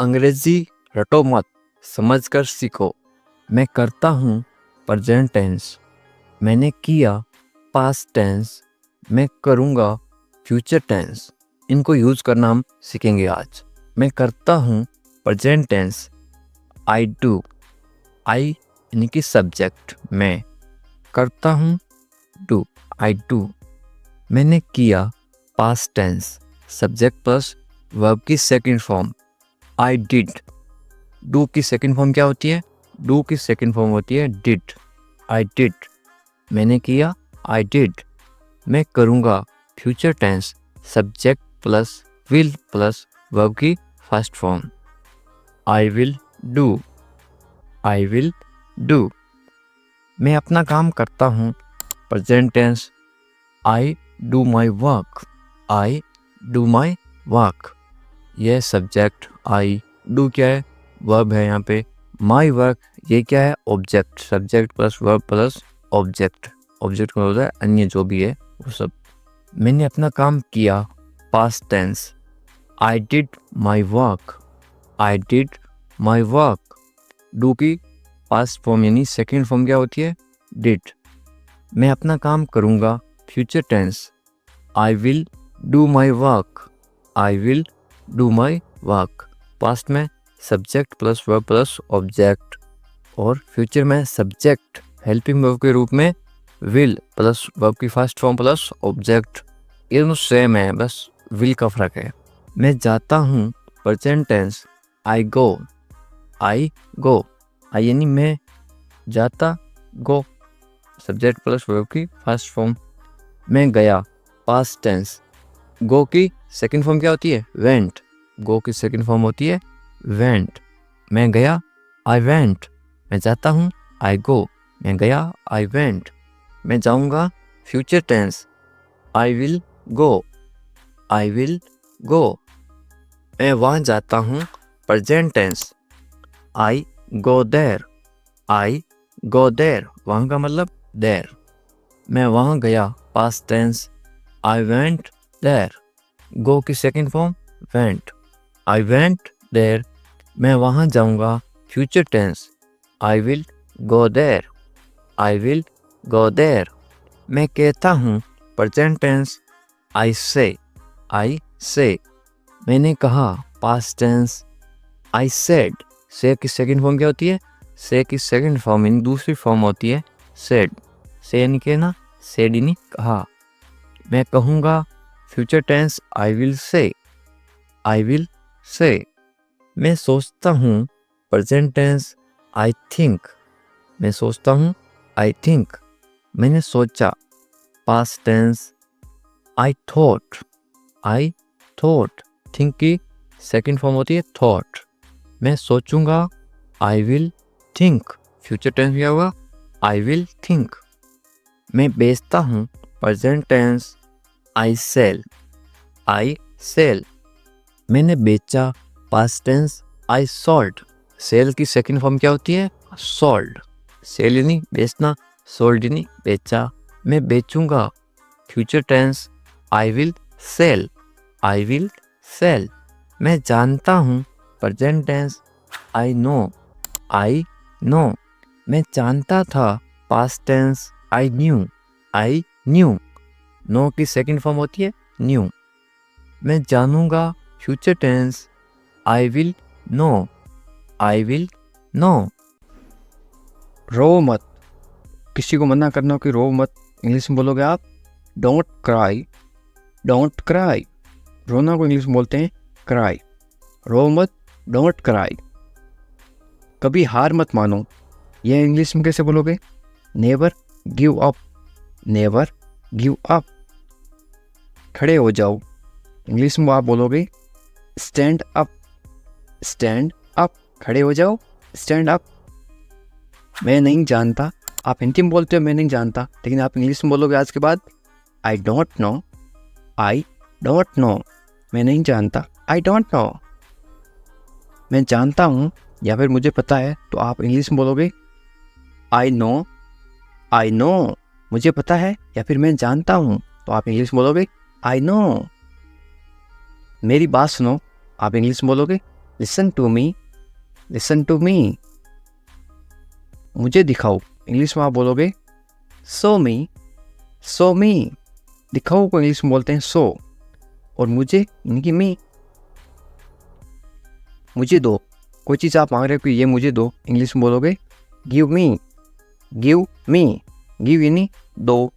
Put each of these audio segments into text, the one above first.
अंग्रेजी रटो मत, समझकर सीखो। मैं करता हूँ प्रेजेंट टेंस, मैंने किया पास्ट टेंस, मैं करूँगा फ्यूचर टेंस। इनको यूज़ करना हम सीखेंगे आज। मैं करता हूँ प्रेजेंट टेंस, आई डू। आई यानी कि सब्जेक्ट, मैं करता हूँ डू, आई डू। मैंने किया past tense, subject plus verb की second form, I did. Do की सेकंड फॉर्म क्या होती है? डू की सेकंड फॉर्म होती है डिड, आई डिड। मैंने किया, आई डिड। मैं करूँगा future tense, subject plus will plus verb की first form, I will do, I will do. मैं अपना काम करता हूँ present tense, I do my work, I do my work. यह सब्जेक्ट आई, डू क्या है? वर्ब है यहाँ पे। माई वर्क ये क्या है? Object, subject plus verb plus object. Object का होता है अन्य जो भी है वो सब। मैंने अपना काम किया past tense, I did my work, I did my work. Do की पास्ट फॉर्म यानी सेकेंड फॉर्म क्या होती है? डिड। मैं अपना काम करूँगा future tense, I will do my work, I will do my work. Past में subject plus verb plus object, और फ्यूचर में सब्जेक्ट हेल्पिंग वर्ब के रूप में विल प्लस वर्ब की फर्स्ट फॉर्म प्लस ऑब्जेक्ट। ये दोनों सेम है, बस विल का फर्क है। मैं जाता हूँ प्रेजेंट टेंस, आई गो, आई गो। आई यानी मैं, जाता गो सब्जेक्ट प्लस वर्ब की फर्स्ट फॉर्म। मैं गया पास्ट टेंस, गो की सेकंड फॉर्म क्या होती है? वेंट। गो की सेकंड फॉर्म होती है वेंट। मैं गया, आई वेंट। मैं जाता हूँ, आई गो। मैं गया, आई वेंट। मैं जाऊँगा future tense, I will go, I will go. मैं वहाँ जाता हूँ present tense, I go there, I go there. वहाँ का मतलब देयर। मैं वहाँ गया past tense, I went there. Go की second form went, I went there. मैं वहाँ जाऊँगा future tense, I will go there, I will go there. मैं कहता हूँ प्रेजेंट टेंस, आई से, आई से। मैंने कहा पास्ट टेंस, आई सेड। से की सेकंड फॉर्म क्या होती है? से की सेकंड फॉर्म यानी दूसरी फॉर्म होती है सेड। से यानी कहना, सेड यानी कहा। मैं कहूँगा future tense, I will say, I will say. मैं सोचता हूँ प्रेजेंट टेंस, आई थिंक। मैं सोचता हूँ, आई थिंक। मैंने सोचा past tense, I thought, I thought. Think की सेकंड फॉर्म होती है थॉट। मैं सोचूंगा, I will think. Future tense क्या होगा? I will think. मैं बेचता हूँ present tense, I sell, I sell. मैंने बेचा past tense, I sold. Sell की सेकंड फॉर्म क्या होती है? सोल्ड। सेल यानी बेचना, सोल्ड यानी बेचा। मैं बेचूंगा future tense, I will sell, I will sell. मैं जानता हूँ present tense, I know, I know. मैं जानता था past tense, I knew, I knew. Know की सेकंड फॉर्म होती है न्यू। मैं जानूंगा future tense, I will know, I will know. रो मत। किसी को मना करना हो कि रो मत, इंग्लिश में बोलोगे आप डोंट क्राई, डोंट क्राई। रोना को इंग्लिश में बोलते हैं क्राई। रो मत, डोंट क्राई। कभी हार मत मानो, यह इंग्लिश में कैसे बोलोगे? Never give up, never give up. खड़े हो जाओ, इंग्लिश में आप बोलोगे स्टैंड अप, स्टैंड अप। खड़े हो जाओ, स्टैंड अप। मैं नहीं जानता, आप हिंदी में बोलते हो मैं नहीं जानता, लेकिन आप इंग्लिश में बोलोगे आज के बाद आई don't know, I don't no. मैं नहीं जानता, आई डोंट नो। मैं जानता हूँ या फिर मुझे पता है, तो आप इंग्लिश में बोलोगे आई नो, आई नो। मुझे पता है या फिर मैं जानता हूँ, तो आप इंग्लिश में बोलोगे आई नो। मेरी बात सुनो, आप इंग्लिश में बोलोगे listen to me, listen to me. मुझे दिखाओ, इंग्लिश में आप बोलोगे सो मी, सो मी। दिखाओ को इंग्लिश में बोलते हैं सो, और मुझे इनकी मी। मुझे दो, कोई चीज़ आप मांग रहे हो कि ये मुझे दो, इंग्लिश में बोलोगे give me, give me. Give यानी दो,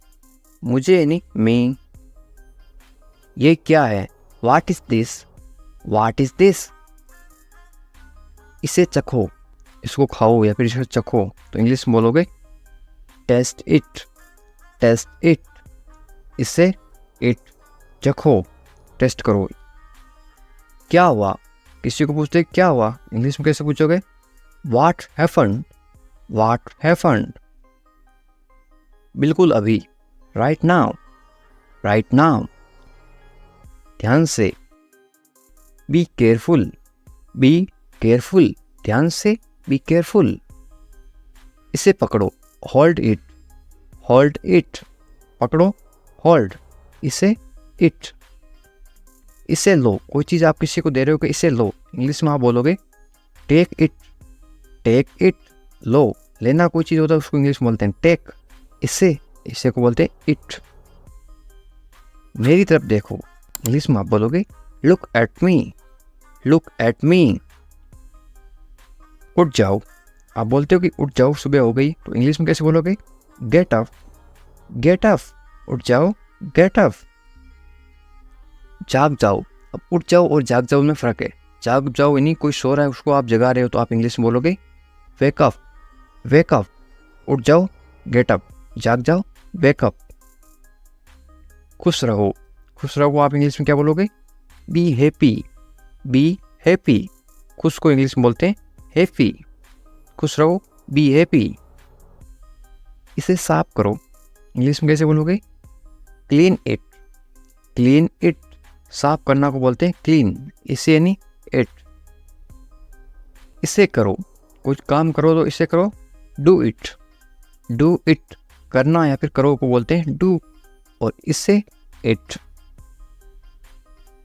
मुझे यानी मी। ये क्या है, what is this, what is this. इसे चखो, इसको खाओ या फिर इसे चखो, तो इंग्लिश में बोलोगे टेस्ट इट, टेस्ट इट। इसे इट, चखो, टेस्ट करो। क्या हुआ, किसी को पूछते क्या हुआ, इंग्लिश में कैसे पूछोगे, व्हाट हैपेंड, व्हाट हैपेंड। बिल्कुल अभी, राइट नाउ, राइट नाउ। ध्यान से, बी केयरफुल, बी केयरफुल। ध्यान से, बी केयरफुल। इसे पकड़ो, होल्ड इट, होल्ड इट। पकड़ो, होल्ड, इसे इट। इसे लो, कोई चीज़ आप किसी को दे रहे हो कि इसे लो, इंग्लिश में आप बोलोगे टेक इट, टेक इट। लो, लेना कोई चीज़ होता है उसको इंग्लिश में बोलते हैं टेक। इसे, इसे को बोलते हैं इट। मेरी तरफ देखो, इंग्लिश में आप बोलोगे look at me, look at मी। उठ जाओ, आप बोलते हो कि उठ जाओ, सुबह हो गई, तो इंग्लिश में कैसे बोलोगे, गेट अप, गेट अप। उठ जाओ, गेट अप। जाग जाओ, अब उठ जाओ और जाग जाओ में फ़र्क है। जाग जाओ यानी कोई सो रहा है उसको आप जगा रहे हो, तो आप इंग्लिश में बोलोगे वेक अप, वेक अप। उठ जाओ, गेट अप। जाग जाओ, वेक अप। खुश रहो, खुश रहो आप इंग्लिश में क्या बोलोगे, बी हैप्पी, बी हैप्पी। खुश को इंग्लिश में बोलते हैं हैप्पी। खुश रहो, बी हैप्पी। इसे साफ करो, इंग्लिश में कैसे बोलोगे, क्लीन इट, क्लीन इट। साफ करना को बोलते हैं क्लीन, इसे यानी इट। इसे करो, कुछ काम करो तो इसे करो, डू इट, डू इट। करना या फिर करो को बोलते हैं डू, और इससे इट।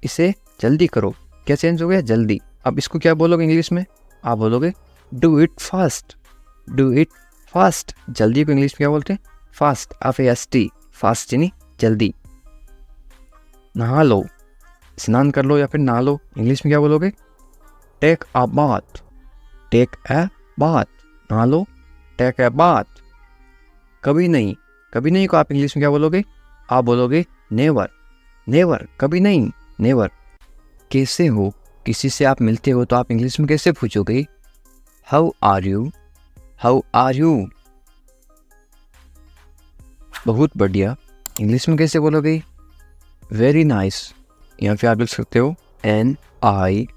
इसे जल्दी करो, क्या चेंज हो गया, जल्दी। अब इसको क्या बोलोगे इंग्लिश में, आप बोलोगे do it fast, do it fast. जल्दी को इंग्लिश में क्या बोलते हैं, फास्ट, FAST, फास्ट यानी जल्दी। नहा लो, स्नान कर लो या फिर नहा लो, इंग्लिश में क्या बोलोगे, take a bath, take a bath. नहा लो, टेक अ बाथ। कभी नहीं, कभी नहीं को आप इंग्लिश में क्या बोलोगे, आप बोलोगे नेवर, नेवर। कभी नहीं, नेवर। कैसे हो, किसी से आप मिलते हो तो आप इंग्लिश में कैसे पूछोगे, how are you, how are you. बहुत बढ़िया, इंग्लिश में कैसे बोलोगे, वेरी नाइस। यहाँ पे आप लिख सकते हो NICE,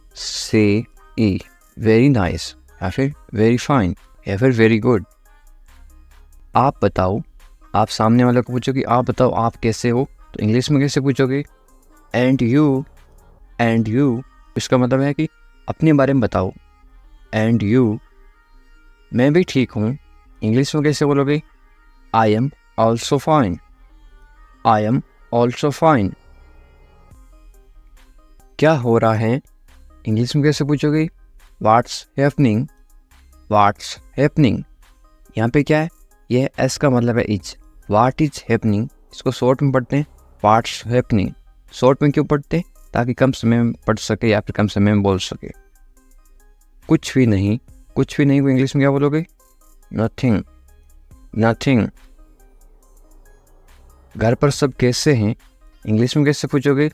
वेरी नाइस, या फिर वेरी फाइन, या फिर वेरी गुड। आप बताओ, आप सामने वाले को पूछोगे आप बताओ आप कैसे हो, तो इंग्लिश में कैसे पूछोगे, एंड यू, एंड यू। इसका मतलब है कि अपने बारे में बताओ, एंड यू। मैं भी ठीक हूँ, इंग्लिश में कैसे बोलोगे, I am also fine, I am also fine. क्या हो रहा है, इंग्लिश में कैसे पूछोगे, व्हाट्स हैपनिंग, व्हाट्स हैपनिंग। यहाँ पे क्या है, यह एस का मतलब है इज, व्हाट इज हैपनिंग। इसको शॉर्ट में पढ़ते हैं व्हाट्स हैपनिंग। शॉर्ट में क्यों पढ़ते हैं, ताकि कम समय में पढ़ सके या फिर कम समय में बोल सके। कुछ भी नहीं, कुछ भी नहीं को इंग्लिश में क्या बोलोगे, नथिंग, नथिंग। घर पर सब कैसे हैं, इंग्लिश में कैसे पूछोगे,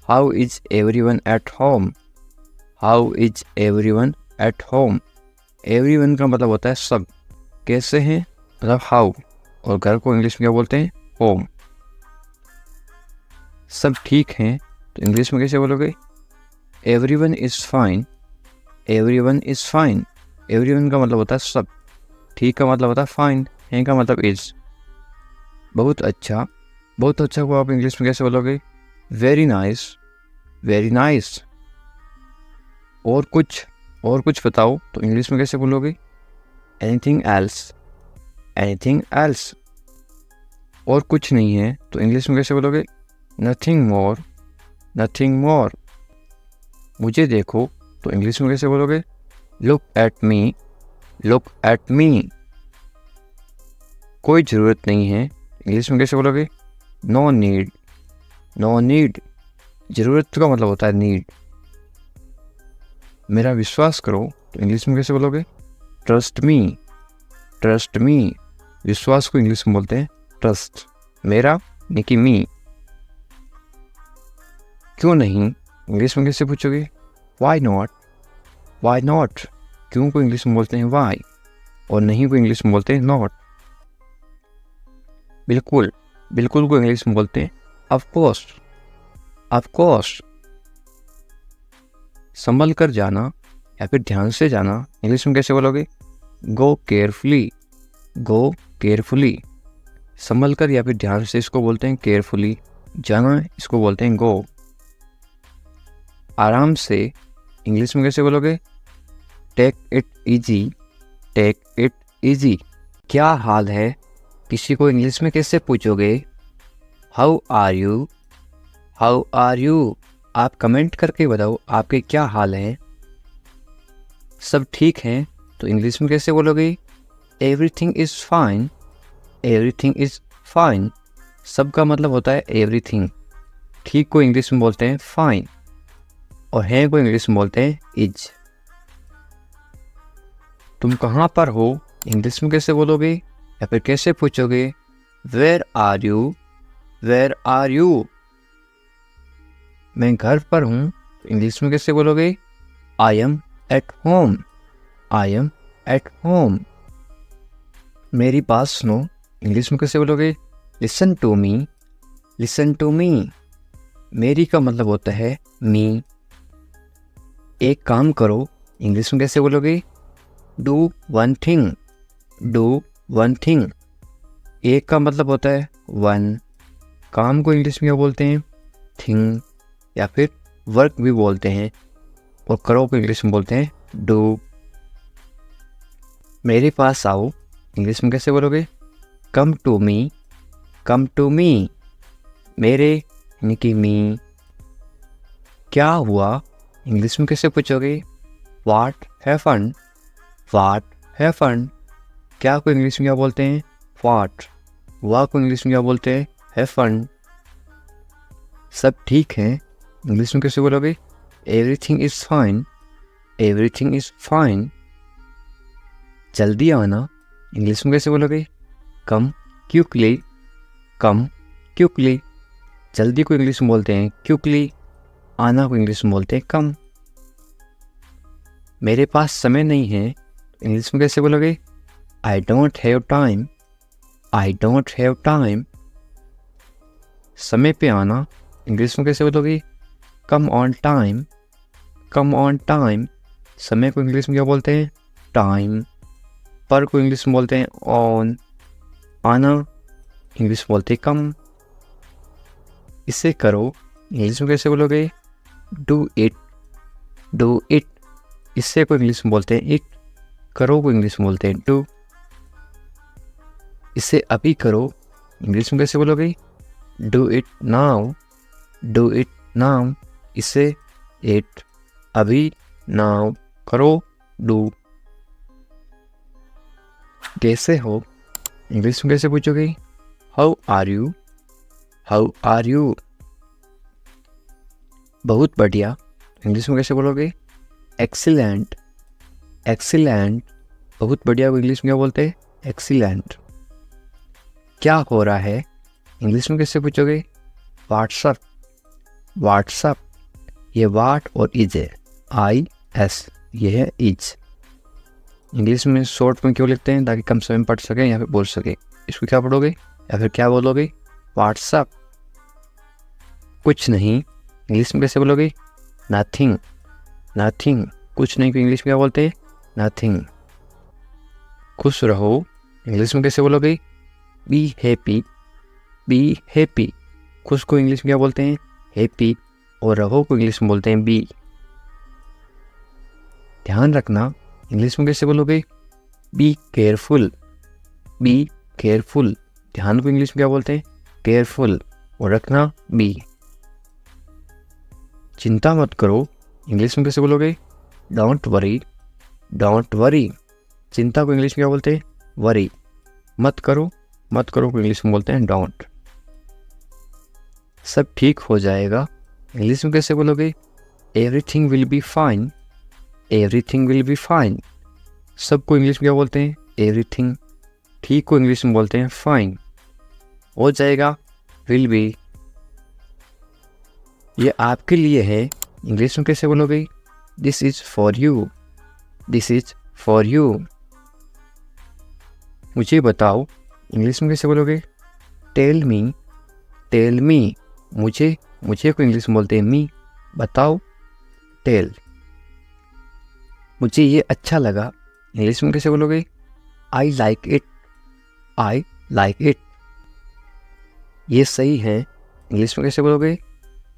how is everyone at home, how is everyone at home. Everyone का मतलब होता है सब, कैसे हैं मतलब हाउ, और घर को इंग्लिश में क्या बोलते हैं, होम। सब ठीक हैं तो इंग्लिश में कैसे बोलोगे, everyone is fine, everyone is fine. Everyone का मतलब होता है सब, ठीक का मतलब होता है फाइन, है का मतलब इज। बहुत अच्छा, बहुत अच्छा को आप इंग्लिश में कैसे बोलोगे, वेरी नाइस, वेरी नाइस। और कुछ बताओ तो इंग्लिश में कैसे बोलोगे, एनीथिंग एल्स, एनीथिंग एल्स। और कुछ नहीं है तो इंग्लिश में कैसे बोलोगे, नथिंग मोर, नथिंग मोर। मुझे देखो, तो इंग्लिश में कैसे बोलोगे? Look at me, look at me. कोई ज़रूरत नहीं है, इंग्लिश में कैसे बोलोगे? No need, no need. ज़रूरत का मतलब होता है नीड। मेरा विश्वास करो तो इंग्लिश में कैसे बोलोगे? Trust me, trust me. विश्वास को इंग्लिश में बोलते हैं ट्रस्ट। मेरा यानी कि मी। क्यों नहीं, इंग्लिश में कैसे पूछोगे? Why not, why not. क्यों को इंग्लिश में बोलते हैं वाई, और नहीं को इंग्लिश में बोलते हैं नॉट। बिल्कुल, बिल्कुल को इंग्लिश में बोलते हैं ऑफ कोर्स, ऑफ कोर्स। संभल कर जाना या फिर ध्यान से जाना, इंग्लिश में कैसे बोलोगे? गो केयरफुली, गो केयरफुली। संभल कर या फिर ध्यान से इसको बोलते हैं केयरफुली। जाना इसको बोलते हैं गो। आराम से इंग्लिश में कैसे बोलोगे? Take it easy, take it easy. क्या हाल है, किसी को इंग्लिश में कैसे पूछोगे? How are you, how are you. आप कमेंट करके बताओ आपके क्या हाल है। सब ठीक हैं तो इंग्लिश में कैसे बोलोगे? Everything is fine, everything is fine. सब का मतलब होता है एवरीथिंग। ठीक को इंग्लिश में बोलते हैं फाइन, और है को इंग्लिश में बोलते हैं इज। तुम कहाँ पर हो, इंग्लिश में कैसे बोलोगे या फिर कैसे पूछोगे? Where are you, where are you. मैं घर पर हूँ, इंग्लिश में कैसे बोलोगे? I am at home, I am at home. मेरी बात सुनो, इंग्लिश में कैसे बोलोगे? Listen to me, listen to me. मेरी का मतलब होता है मी। एक काम करो, इंग्लिश में कैसे बोलोगे? Do one thing, do one thing. एक का मतलब होता है वन। काम को इंग्लिश में क्या बोलते हैं? थिंग, या फिर वर्क भी बोलते हैं। और करो को इंग्लिश में बोलते हैं डू। मेरे पास आओ, इंग्लिश में कैसे बोलोगे? Come to me, come to me. मेरे यानी कि मी। क्या हुआ, इंग्लिश में कैसे पूछोगे? What happened, what happened. क्या को इंग्लिश में क्या बोलते हैं? व्हाट। हुआ को इंग्लिश में क्या बोलते हैं? हैपेंड। सब ठीक है, इंग्लिश में कैसे बोलोगे? Everything is fine, everything is fine. जल्दी आना, इंग्लिश में कैसे बोलोगे? कम क्विकली, कम क्विकली। जल्दी को इंग्लिश में बोलते हैं क्विकली, आना को इंग्लिश में बोलते हैं कम। मेरे पास समय नहीं है, इंग्लिश में कैसे बोलोगे? I don't have time, I don't have time. समय पे आना, इंग्लिश में कैसे बोलोगे? Come on time, come on time. समय को इंग्लिश में क्या बोलते हैं? टाइम। पर को इंग्लिश में बोलते हैं ऑन। आना इंग्लिश में बोलते हैं कम। इसे करो, इंग्लिश में कैसे बोलोगे? Do it, do it. इससे को इंग्लिश में बोलते हैं इट। करो को इंग्लिश में बोलते हैं डू। इसे अभी करो, इंग्लिश में कैसे बोलोगे? Do it now, do it now. इसे इट, अभी, नाउ, करो, डू। कैसे हो, इंग्लिश में कैसे पूछोगे? How are you, how are you. बहुत बढ़िया, इंग्लिश में कैसे बोलोगे? Excellent, excellent. बहुत बढ़िया को इंग्लिश में क्या बोलते हैं? एक्सीलेंट। क्या हो रहा है, इंग्लिश में कैसे पूछोगे? What's up, what's up. ये वाट और इज है, आई एस, ये है इज। इंग्लिश में शॉर्ट में क्यों लिखते हैं? ताकि कम समय में पढ़ सकें या फिर बोल सकें। इसको क्या पढ़ोगे या फिर क्या बोलोगे? व्हाट्सअप। कुछ नहीं, इंग्लिश में कैसे बोलोगे? Nothing, nothing. कुछ नहीं को इंग्लिश में क्या बोलते हैं? नथिंग। खुश रहो, इंग्लिश में कैसे बोलोगे? Be happy, be happy. खुश को इंग्लिश में क्या बोलते हैं? हैप्पी। और रहो को इंग्लिश में बोलते हैं बी। ध्यान रखना, इंग्लिश में कैसे बोलोगे? Be careful, be careful. ध्यान को इंग्लिश में क्या बोलते हैं? केयरफुल। और रखना बी। चिंता मत करो, इंग्लिश में कैसे बोलोगे? Don't worry, don't worry. चिंता को इंग्लिश में क्या बोलते हैं? वरी। मत करो, मत करो को इंग्लिश में बोलते हैं डोंट। सब ठीक हो जाएगा, इंग्लिश में कैसे बोलोगे? Everything will be fine, everything will be fine. सबको इंग्लिश में क्या बोलते हैं? एवरीथिंग। ठीक को इंग्लिश में बोलते हैं फाइन। हो जाएगा, विल बी। ये आपके लिए है, इंग्लिश में कैसे बोलोगे? This is for you, this is for you. मुझे बताओ, इंग्लिश में कैसे बोलोगे? Tell me, tell me. मुझे, मुझे को इंग्लिश में बोलते हैं मी। बताओ, टेल। मुझे ये अच्छा लगा, इंग्लिश में कैसे बोलोगे? I like it, I like it. ये सही है, इंग्लिश में कैसे बोलोगे?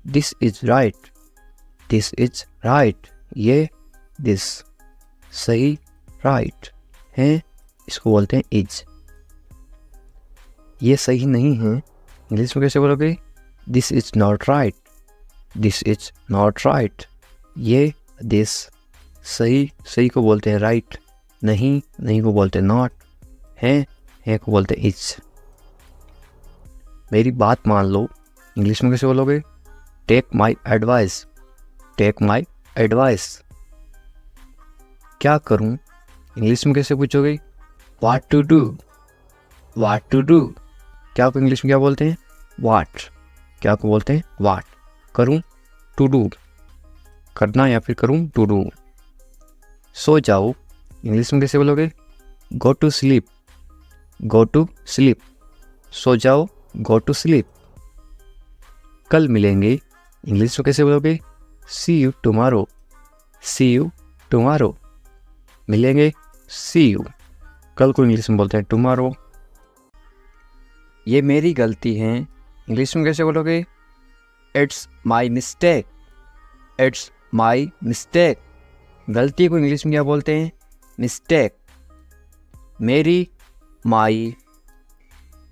This is right, this is right. ये, दिस। सही, राइट है, इसको बोलते हैं इज। ये सही नहीं है, इंग्लिश में कैसे बोलोगे? This is not right, this is not right. ये, दिस। सही, सही को बोलते हैं राइट। नहीं, नहीं को बोलते हैं नॉट। है को बोलते हैं इज। मेरी बात मान लो, इंग्लिश में कैसे बोलोगे? Take my advice, take my advice. क्या करूं, इंग्लिश में कैसे पूछोगे? What to do, what to do. क्या को इंग्लिश में क्या बोलते हैं? व्हाट। क्या को बोलते हैं? व्हाट। करूं, टू डू। करना या फिर करूं, टू डू। सो जाओ, इंग्लिश में कैसे बोलोगे? Go to sleep, go to sleep. सो जाओ, गो टू स्लीप। कल मिलेंगे, इंग्लिश में कैसे बोलोगे? See you tomorrow, see you tomorrow. मिलेंगे, सी यू। कल को इंग्लिश में बोलते हैं टुमारो। ये मेरी गलती है, इंग्लिश में कैसे बोलोगे? It's my mistake, it's my mistake. गलती को इंग्लिश में क्या बोलते हैं? मिस्टेक। मेरी, माई।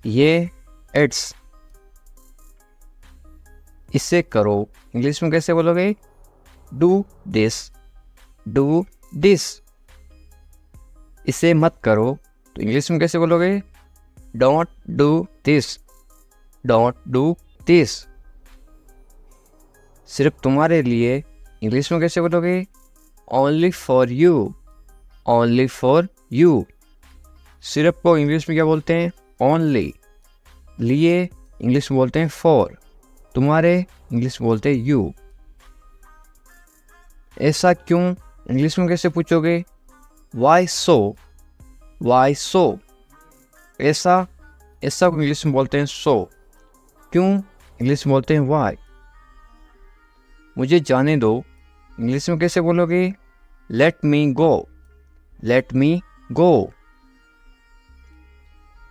ये, इट्स। इसे करो, इंग्लिश में कैसे बोलोगे? Do this, do this. इसे मत करो, तो इंग्लिश में कैसे बोलोगे? Don't do this, don't do this. सिर्फ तुम्हारे लिए, इंग्लिश में कैसे बोलोगे? Only for you, only for you. सिर्फ को इंग्लिश में क्या बोलते हैं? ओनली। लिए, इंग्लिश में बोलते हैं फॉर। तुम्हारे, इंग्लिश में बोलते हैं यू। ऐसा क्यों, इंग्लिश में कैसे पूछोगे? वाई सो, वाई सो। ऐसा, ऐसा को इंग्लिश में बोलते हैं सो। क्यों, इंग्लिश में बोलते हैं वाई। मुझे जाने दो, इंग्लिश में कैसे बोलोगे? लेट मी गो, लेट मी गो।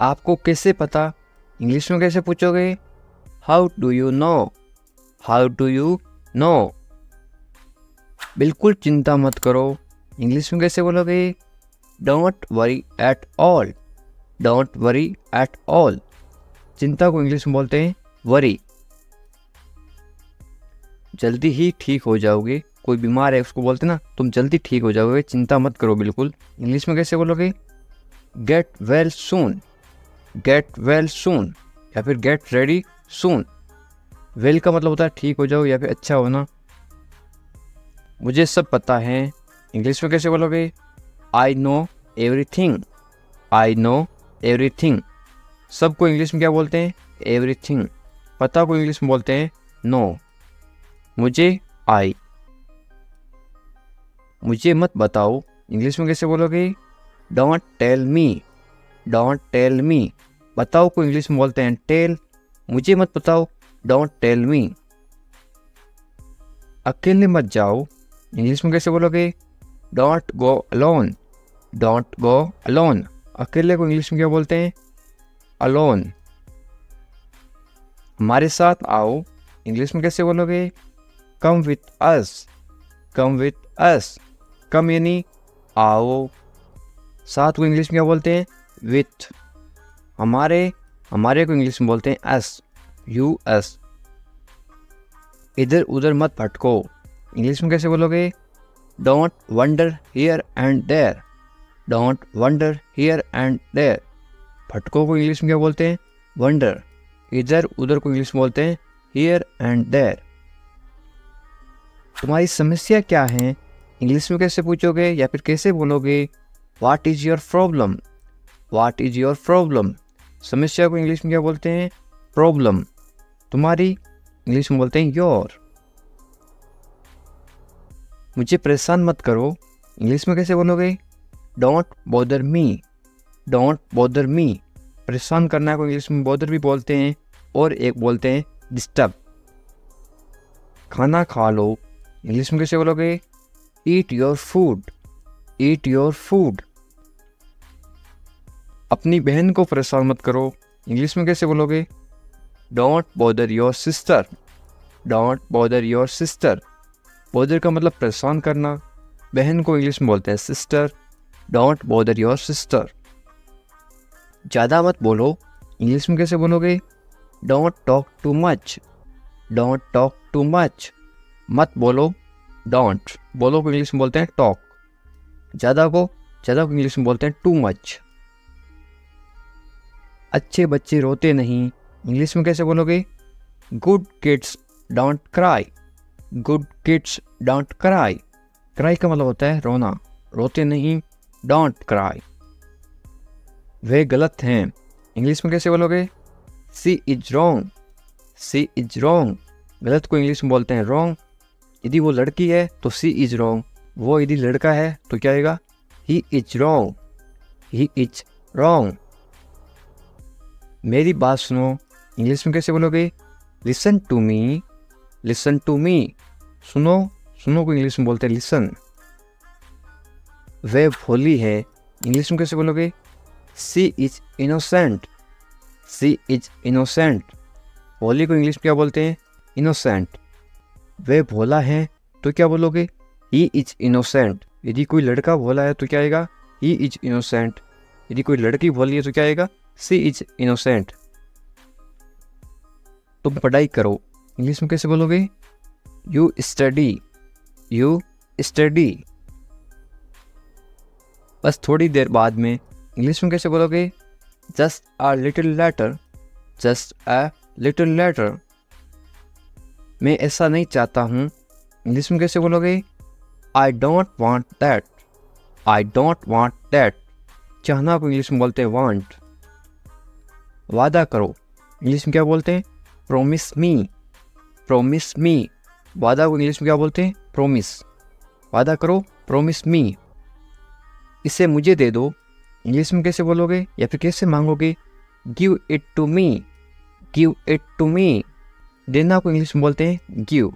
आपको कैसे पता, इंग्लिश में कैसे पूछोगे? How do you no, how do you no. बिल्कुल चिंता मत करो, इंग्लिश में कैसे बोलोगे? Don't worry at all, don't worry at all. चिंता को इंग्लिश में बोलते हैं वरी। जल्दी ही ठीक हो जाओगे, कोई बीमार है उसको बोलते ना, तुम जल्दी ठीक हो जाओगे, चिंता मत करो बिल्कुल। इंग्लिश में कैसे बोलोगे? Get well soon, get well soon. या फिर गेट रेडी सून। वेल का मतलब होता है ठीक हो जाओ या फिर अच्छा होना। मुझे सब पता है, इंग्लिश में कैसे बोलोगे? I know everything, I know everything. सबको इंग्लिश में क्या बोलते हैं? एवरीथिंग। पता को इंग्लिश में बोलते हैं नो। मुझे, आई। मुझे मत बताओ, इंग्लिश में कैसे बोलोगे? Don't tell me, don't tell me. बताओ को इंग्लिश में बोलते हैं टेल। मुझे मत बताओ, डोंट टेल मी। अकेले मत जाओ, इंग्लिश में कैसे बोलोगे? Don't go alone, don't go alone. अकेले को इंग्लिश में क्या बोलते हैं? अलोन। हमारे साथ आओ, इंग्लिश में कैसे बोलोगे? Come with us, come with us. कम यानी आओ। साथ को इंग्लिश में क्या बोलते हैं? विथ। हमारे, हमारे को इंग्लिश में बोलते हैं अस, यू अस। इधर उधर मत भटको, इंग्लिश में कैसे बोलोगे? Don't wander here and there, don't wander here and there. भटकों को इंग्लिश में क्या बोलते हैं? वंडर। इधर उधर को इंग्लिश में बोलते हैं हियर एंड देयर। तुम्हारी समस्या क्या है इंग्लिश में कैसे पूछोगे या फिर कैसे बोलोगे? What is your problem, what is your problem. समस्या को इंग्लिश में क्या बोलते हैं? प्रॉब्लम। तुम्हारी इंग्लिश में बोलते हैं योर। मुझे परेशान मत करो इंग्लिश में कैसे बोलोगे? Don't bother me, don't bother me. परेशान करना को इंग्लिश में बॉदर भी बोलते हैं और एक बोलते हैं डिस्टर्ब। खाना खा लो इंग्लिश में कैसे बोलोगे? Eat your food, eat your food. अपनी बहन को परेशान मत करो इंग्लिश में कैसे बोलोगे? Don't bother your sister, don't bother your sister. Bother का मतलब परेशान करना। बहन को इंग्लिश में बोलते हैं sister. Don't bother your sister. ज़्यादा मत बोलो इंग्लिश में कैसे बोलोगे? Don't talk too much, don't talk too much. मत बोलो डोंट, बोलो को इंग्लिश में बोलते हैं टॉक। ज़्यादा को इंग्लिश में बोलते हैं टू मच। अच्छे बच्चे रोते नहीं इंग्लिश में कैसे बोलोगे? Good kids don't cry, good kids don't cry. Cry का मतलब होता है रोना, रोते नहीं, डोंट क्राई। वे गलत हैं इंग्लिश में कैसे बोलोगे? She is wrong, she is wrong. गलत को इंग्लिश में बोलते हैं रॉन्ग। यदि वो लड़की है तो सी इज रॉन्ग, वो यदि लड़का है तो क्या आएगा? He is wrong, he is wrong. मेरी बात सुनो इंग्लिश में कैसे बोलोगे? Listen to me, listen to me. सुनो, सुनो को इंग्लिश में बोलते हैं लिसन। वे भोली है इंग्लिश में कैसे बोलोगे? She is innocent, she is innocent. भोली को इंग्लिश में क्या बोलते हैं? इनोसेंट। वे भोला है तो क्या बोलोगे? He is innocent. यदि कोई लड़का भोला है तो क्या आएगा? He is innocent. यदि कोई लड़की भोली है तो क्या आएगा? सी इज इनोसेंट। तुम पढ़ाई करो इंग्लिश में कैसे बोलोगे? You study, you study. बस थोड़ी देर बाद में इंग्लिश में कैसे बोलोगे? Just a little letter, just a little letter. मैं ऐसा नहीं चाहता हूँ इंग्लिश में कैसे बोलोगे? I don't want that, I don't want that. चाहना को इंग्लिश में बोलते हैं वांट। वादा करो इंग्लिश में क्या बोलते हैं? प्रोमिस मी, प्रोमिस मी। वादा को इंग्लिश में क्या बोलते हैं? प्रोमिस। वादा करो, प्रोमिस मी। इसे मुझे दे दो इंग्लिश में कैसे बोलोगे या फिर कैसे मांगोगे? Give it to me, give it to me. देना को इंग्लिश में बोलते हैं गिव।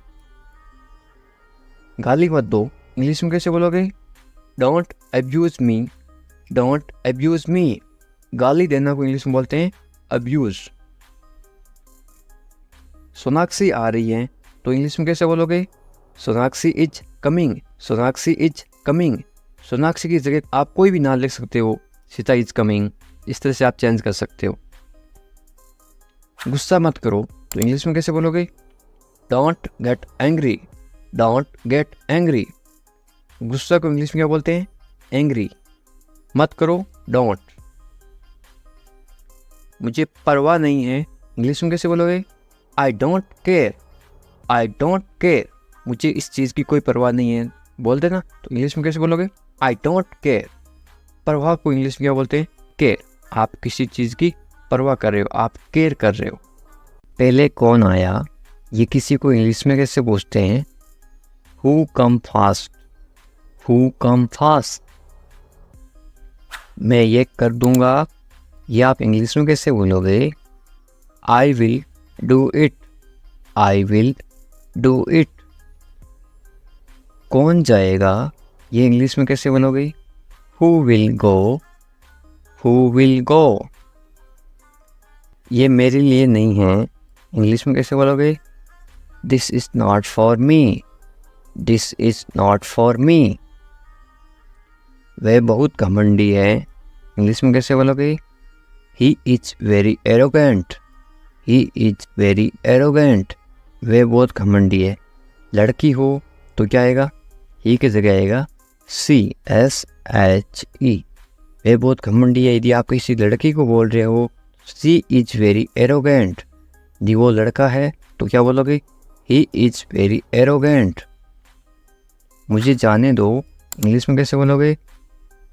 गाली मत दो इंग्लिश में कैसे बोलोगे? Don't abuse me, don't abuse me. गाली देना को इंग्लिश में बोलते हैं अब्यूज। सोनाक्षी आ रही है तो इंग्लिश में कैसे बोलोगे? Sonakshi is coming, Sonakshi is coming. Sonakshi की जगह आप कोई भी नाम लिख सकते हो, सीता इज कमिंग। इस तरह से आप चेंज कर सकते हो। गुस्सा मत करो तो इंग्लिश में कैसे बोलोगे? Don't get angry, don't get angry. गुस्सा को इंग्लिश में क्या बोलते हैं? एंग्री। मत करो, डोंट। मुझे परवाह नहीं है इंग्लिश में कैसे बोलोगे? I don't care, I don't care. मुझे इस चीज़ की कोई परवाह नहीं है बोल देना तो इंग्लिश में कैसे बोलोगे? I don't care. परवाह को इंग्लिश में क्या बोलते हैं? केयर। आप किसी चीज़ की परवाह कर रहे हो, आप केयर कर रहे हो। पहले कौन आया ये किसी को इंग्लिश में कैसे पूछते हैं? Who come fast, who come fast. मैं ये कर दूंगा, ये आप इंग्लिश में कैसे बोलोगे? I will do it, I will do it. कौन जाएगा ये इंग्लिश में कैसे बोलोगे? Who will go, who will go. ये मेरे लिए नहीं है इंग्लिश में कैसे बोलोगे? This is not for me, this is not for me. वह बहुत घमंडी है इंग्लिश में कैसे बोलोगे? He is very arrogant, he is very arrogant. वह बहुत घमंडी है। लड़की हो तो क्या आएगा? ही की जगह आएगा CSHE। वह बहुत घमंडी है। यदि आप किसी लड़की को बोल रहे हो शी इज वेरी एरोगेंट, यदि वो लड़का है तो क्या बोलोगे? He is very arrogant. मुझे जाने दो, इंग्लिश में कैसे बोलोगे?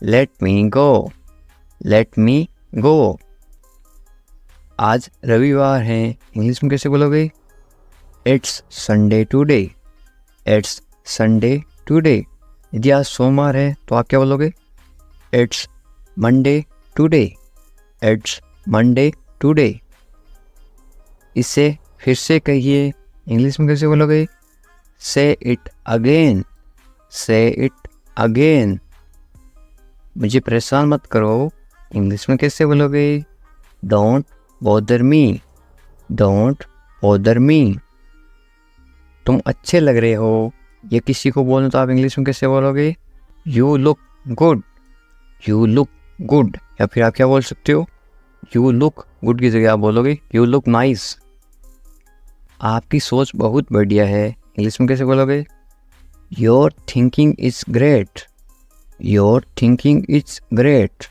लेट मी गो, लेट मी गो। आज रविवार है, इंग्लिश में कैसे बोलोगे? It's Sunday today, it's Sunday today. यदि आज सोमवार है तो आप क्या बोलोगे? It's Monday today, it's Monday today. इसे फिर से कहिए, इंग्लिश में कैसे बोलोगे? से इट अगेन, से इट अगेन। मुझे परेशान मत करो, इंग्लिश में कैसे बोलोगे? Don't bother me, don't bother me. तुम अच्छे लग रहे हो, ये किसी को बोलना तो आप इंग्लिश में कैसे बोलोगे? You look good, you look good. या फिर आप क्या बोल सकते हो? यू लुक गुड की जगह आप बोलोगे यू लुक नाइस। आपकी सोच बहुत बढ़िया है, इंग्लिश में कैसे बोलोगे? Your thinking is great, your thinking is great.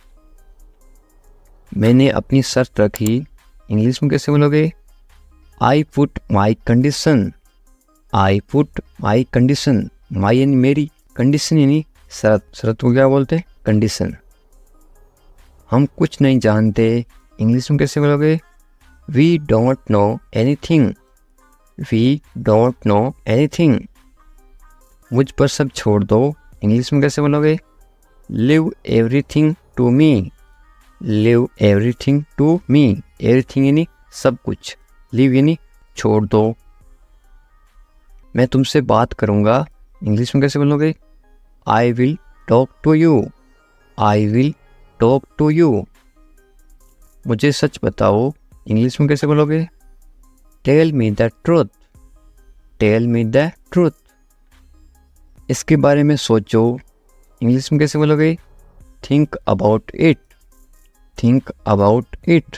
मैंने अपनी शर्त रखी, इंग्लिश में कैसे बोलोगे? I put my condition, I put my condition. My यानी मेरी, कंडीशन यानी शर्त। शर्त को क्या बोलते हैं? कंडीशन। हम कुछ नहीं जानते, इंग्लिश में कैसे बोलोगे? We don't know anything, we don't know anything. मुझ पर सब छोड़ दो, इंग्लिश में कैसे बोलोगे? Leave everything to me, leave everything to me. Everything यानी सब कुछ, लिव यानी छोड़ दो। मैं तुमसे बात करूँगा, इंग्लिश में कैसे बोलोगे? I will talk to you, I will talk to you. मुझे सच बताओ, इंग्लिश में कैसे बोलोगे? Tell me the truth, tell me the truth. इसके बारे में सोचो, इंग्लिश में कैसे बोलोगे? Think about it, think about it.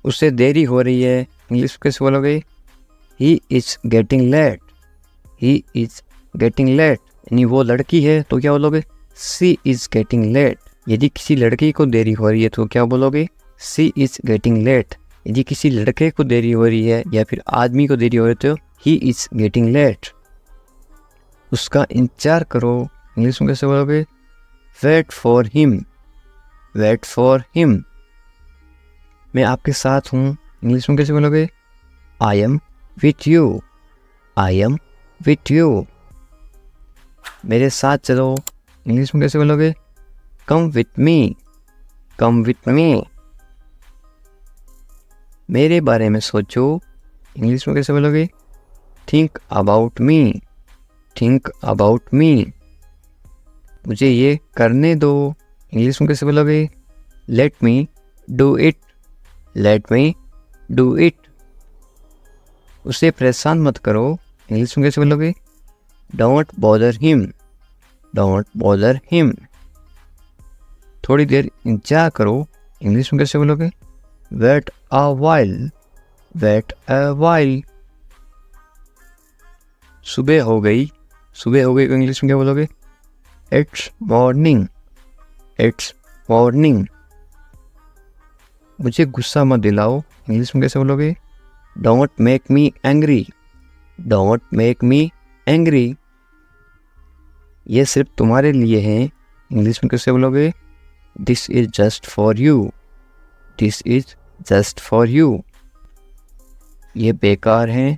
उसे देरी हो रही है, इंग्लिश में कैसे बोलोगे? He is getting late, he is getting late. यानी वो लड़की है तो क्या बोलोगे? She is getting late. यदि किसी लड़की को देरी हो रही है तो क्या बोलोगे? She is getting late. यदि किसी लड़के को देरी हो रही है या फिर आदमी को देरी हो रही है तो ही इज गेटिंग लेट। उसका इंतजार करो, इंग्लिश में कैसे बोलोगे? Wait for him, wait for him. मैं आपके साथ हूँ, इंग्लिश में कैसे बोलोगे? I am with you, I am with you. मेरे साथ चलो, इंग्लिश में कैसे बोलोगे? Come with me, come with me. मेरे बारे में सोचो, इंग्लिश में कैसे बोलोगे? Think about me, think about me. मुझे ये करने दो, इंग्लिश में कैसे बोलोगे? Let me do it, let me do it. उसे परेशान मत करो, इंग्लिश में कैसे बोलोगे? Don't bother him, don't bother him. थोड़ी देर इंतजार करो, इंग्लिश में कैसे बोलोगे? Wait a while, wait a while. सुबह हो गई, सुबह हो गई को इंग्लिश में क्या बोलोगे? It's morning, it's morning. मुझे गुस्सा मत दिलाओ, इंग्लिश में कैसे बोलोगे? Don't make me angry, don't make me angry. ये सिर्फ तुम्हारे लिए है, इंग्लिश में कैसे बोलोगे? This is just for you, this is just for you. ये बेकार है,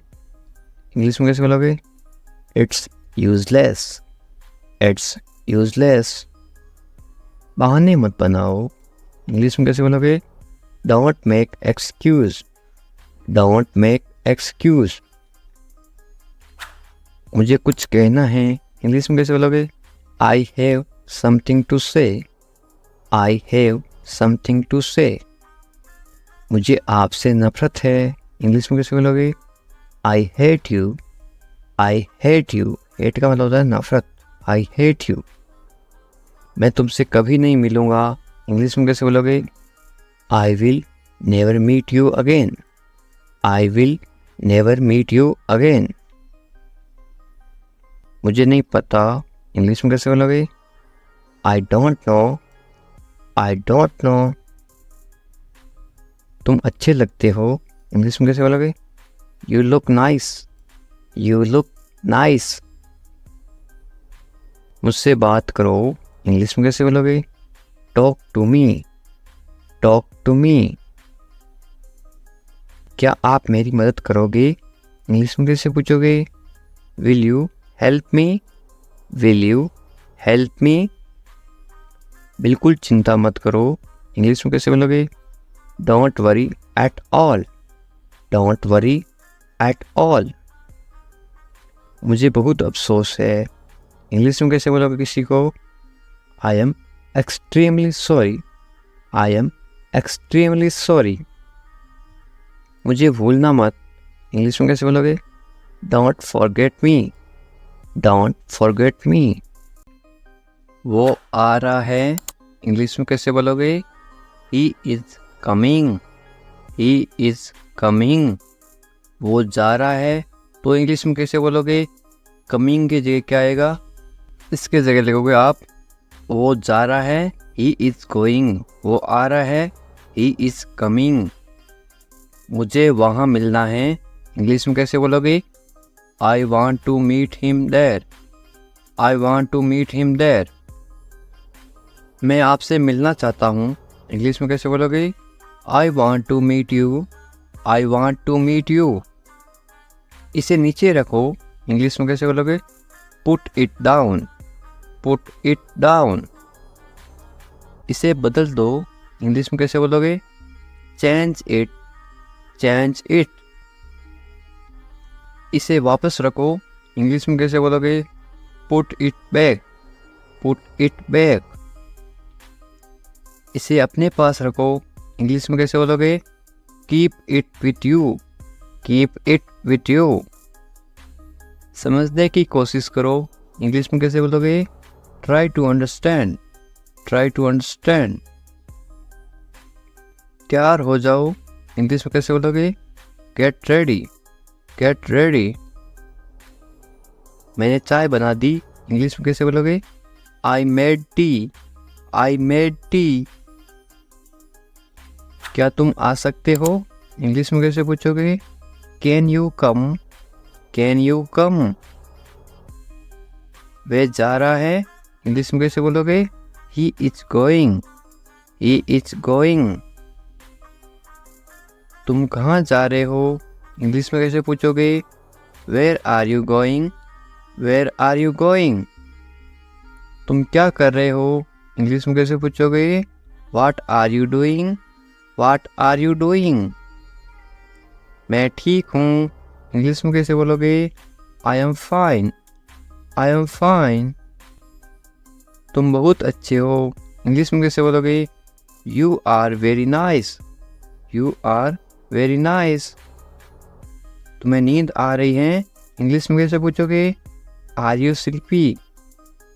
इंग्लिश में कैसे बोलोगे? It's useless, it's useless. बहाने मत बनाओ, इंग्लिश में कैसे बोलोगे? Don't make excuse, don't make excuse. मुझे कुछ कहना है, इंग्लिश में कैसे बोलोगे? आई हैव समथिंग टू से, आई हैव समथिंग टू से। मुझे आपसे नफरत है, इंग्लिश में कैसे बोलोगे? I hate you, I hate you. Hate का मतलब होता है नफरत, आई हेट यू। मैं तुमसे कभी नहीं मिलूँगा, इंग्लिश में कैसे बोलोगे? I will never meet you again, I will never meet you again. मुझे नहीं पता इंग्लिश में कैसे बोलोगे? I don't know, I don't know. तुम अच्छे लगते हो, इंग्लिश में कैसे बोलोगे? You look nice, you look nice. मुझसे बात करो, इंग्लिश में कैसे बोलोगे? Talk to me, talk to me. क्या आप मेरी मदद करोगे, इंग्लिश में कैसे पूछोगे? Will you help me, will you help मी। बिल्कुल चिंता मत करो, इंग्लिश में कैसे बोलोगे? Don't worry at all, don't worry at all. मुझे बहुत अफसोस है, इंग्लिश में कैसे बोलोगे किसी को? I am extremely sorry, I am extremely sorry. मुझे भूलना मत, इंग्लिश में कैसे बोलोगे? Don't forget me, don't forget me. वो आ रहा है, इंग्लिश में कैसे बोलोगे? He is coming, he is coming. वो जा रहा है, तो इंग्लिश में कैसे बोलोगे? कमिंग की जगह क्या आएगा? इसके जगह लिखोगे आप वो जा रहा है, ही इज गोइंग। वो आ रहा है, ही इज कमिंग। मुझे वहाँ मिलना है, इंग्लिश में कैसे बोलोगे? I want to meet him there, I want to meet him there. मैं आपसे मिलना चाहता हूँ, इंग्लिश में कैसे बोलोगे? I want to meet you, I want to meet you. इसे नीचे रखो, इंग्लिश में कैसे बोलोगे? Put it down, put it down. इसे बदल दो, इंग्लिश में कैसे बोलोगे? Change it, change it. इसे वापस रखो, इंग्लिश में कैसे बोलोगे? Put it back, put it back. इसे अपने पास रखो, इंग्लिश में कैसे बोलोगे? Keep it with you, keep it with you. समझने की कोशिश करो, इंग्लिश में कैसे बोलोगे? Try to understand, try to understand. तैयार हो जाओ, इंग्लिश में कैसे बोलोगे? Get ready, get ready. मैंने चाय बना दी, इंग्लिश में कैसे बोलोगे? I made tea, I made tea. क्या तुम आ सकते हो, इंग्लिश में कैसे पूछोगे? Can you come, can you come. वह जा रहा है, इंग्लिश में कैसे बोलोगे? He is going, he is going. तुम कहाँ जा रहे हो, इंग्लिश में कैसे पूछोगे? Where are you going, where are you going. तुम क्या कर रहे हो, इंग्लिश में कैसे पूछोगे? What are you doing, what are you doing. मैं ठीक हूँ, इंग्लिश में कैसे बोलोगे? I am fine, I am fine. तुम बहुत अच्छे हो, इंग्लिश में कैसे बोलोगे? You are very nice, you are very nice. तुम्हें नींद आ रही है, इंग्लिश में कैसे पूछोगे? Are you sleepy,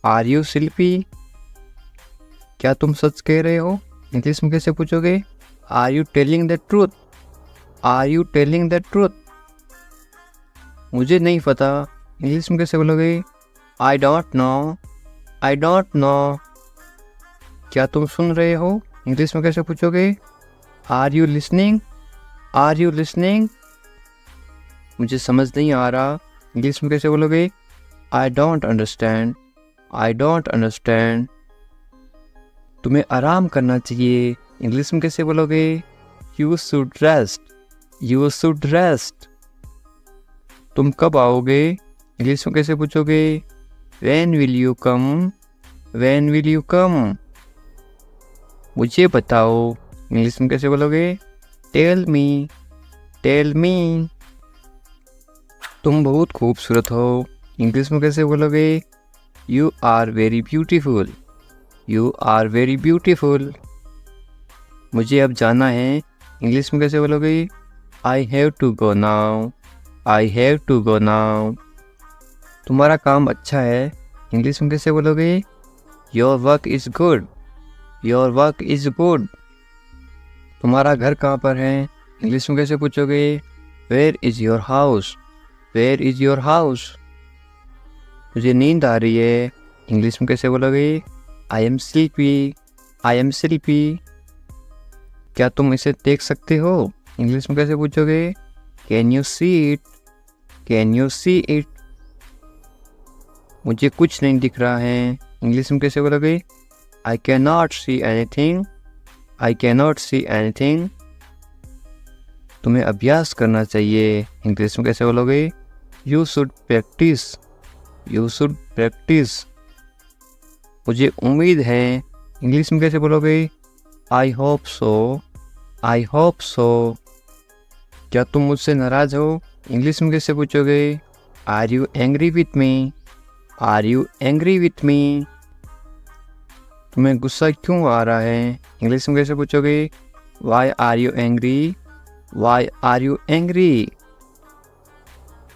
are you sleepy. क्या तुम सच कह रहे हो, इंग्लिश में कैसे पूछोगे? Are you telling the truth, are you telling the truth. मुझे नहीं पता, इंग्लिश में कैसे बोलोगे? I don't know, I don't know. क्या तुम सुन रहे हो, इंग्लिश में कैसे पूछोगे? Are you listening, are you listening. मुझे समझ नहीं आ रहा, इंग्लिश में कैसे बोलोगे? I don't understand, I don't understand. तुम्हें आराम करना चाहिए, इंग्लिश में कैसे बोलोगे? You should rest, you should rest. तुम कब आओगे, इंग्लिश में कैसे पूछोगे? When will you come, when will you come. मुझे बताओ, इंग्लिश में कैसे बोलोगे? Tell me, tell me. तुम बहुत खूबसूरत हो, इंग्लिश में कैसे बोलोगे? You are very beautiful, you are very beautiful. मुझे अब जाना है, इंग्लिश में कैसे बोलोगे? I have to go now, I have to go now. तुम्हारा काम अच्छा है, इंग्लिश में कैसे बोलोगे? Your work is good, your work is good. तुम्हारा घर कहाँ पर है, इंग्लिश में कैसे पूछोगे? Where is your house, where is your house. मुझे नींद आ रही है, इंग्लिश में कैसे बोलोगे? I am sleepy, I am sleepy. क्या तुम इसे देख सकते हो? इंग्लिश में कैसे पूछोगे? Can you see it, can you see it. मुझे कुछ नहीं दिख रहा है, इंग्लिश में कैसे बोलोगे? I can not see anything, I can not see anything. तुम्हें अभ्यास करना चाहिए, इंग्लिश में कैसे बोलोगे? You should practise, you should practise. मुझे उम्मीद है, इंग्लिश में कैसे बोलोगे? I hope so, I hope so. क्या तुम मुझसे नाराज हो? इंग्लिश में कैसे पूछोगे? Are you angry with me, are you angry with me. तुम्हें गुस्सा क्यों आ रहा है? इंग्लिश में कैसे पूछोगे? Why are you angry, why are you angry.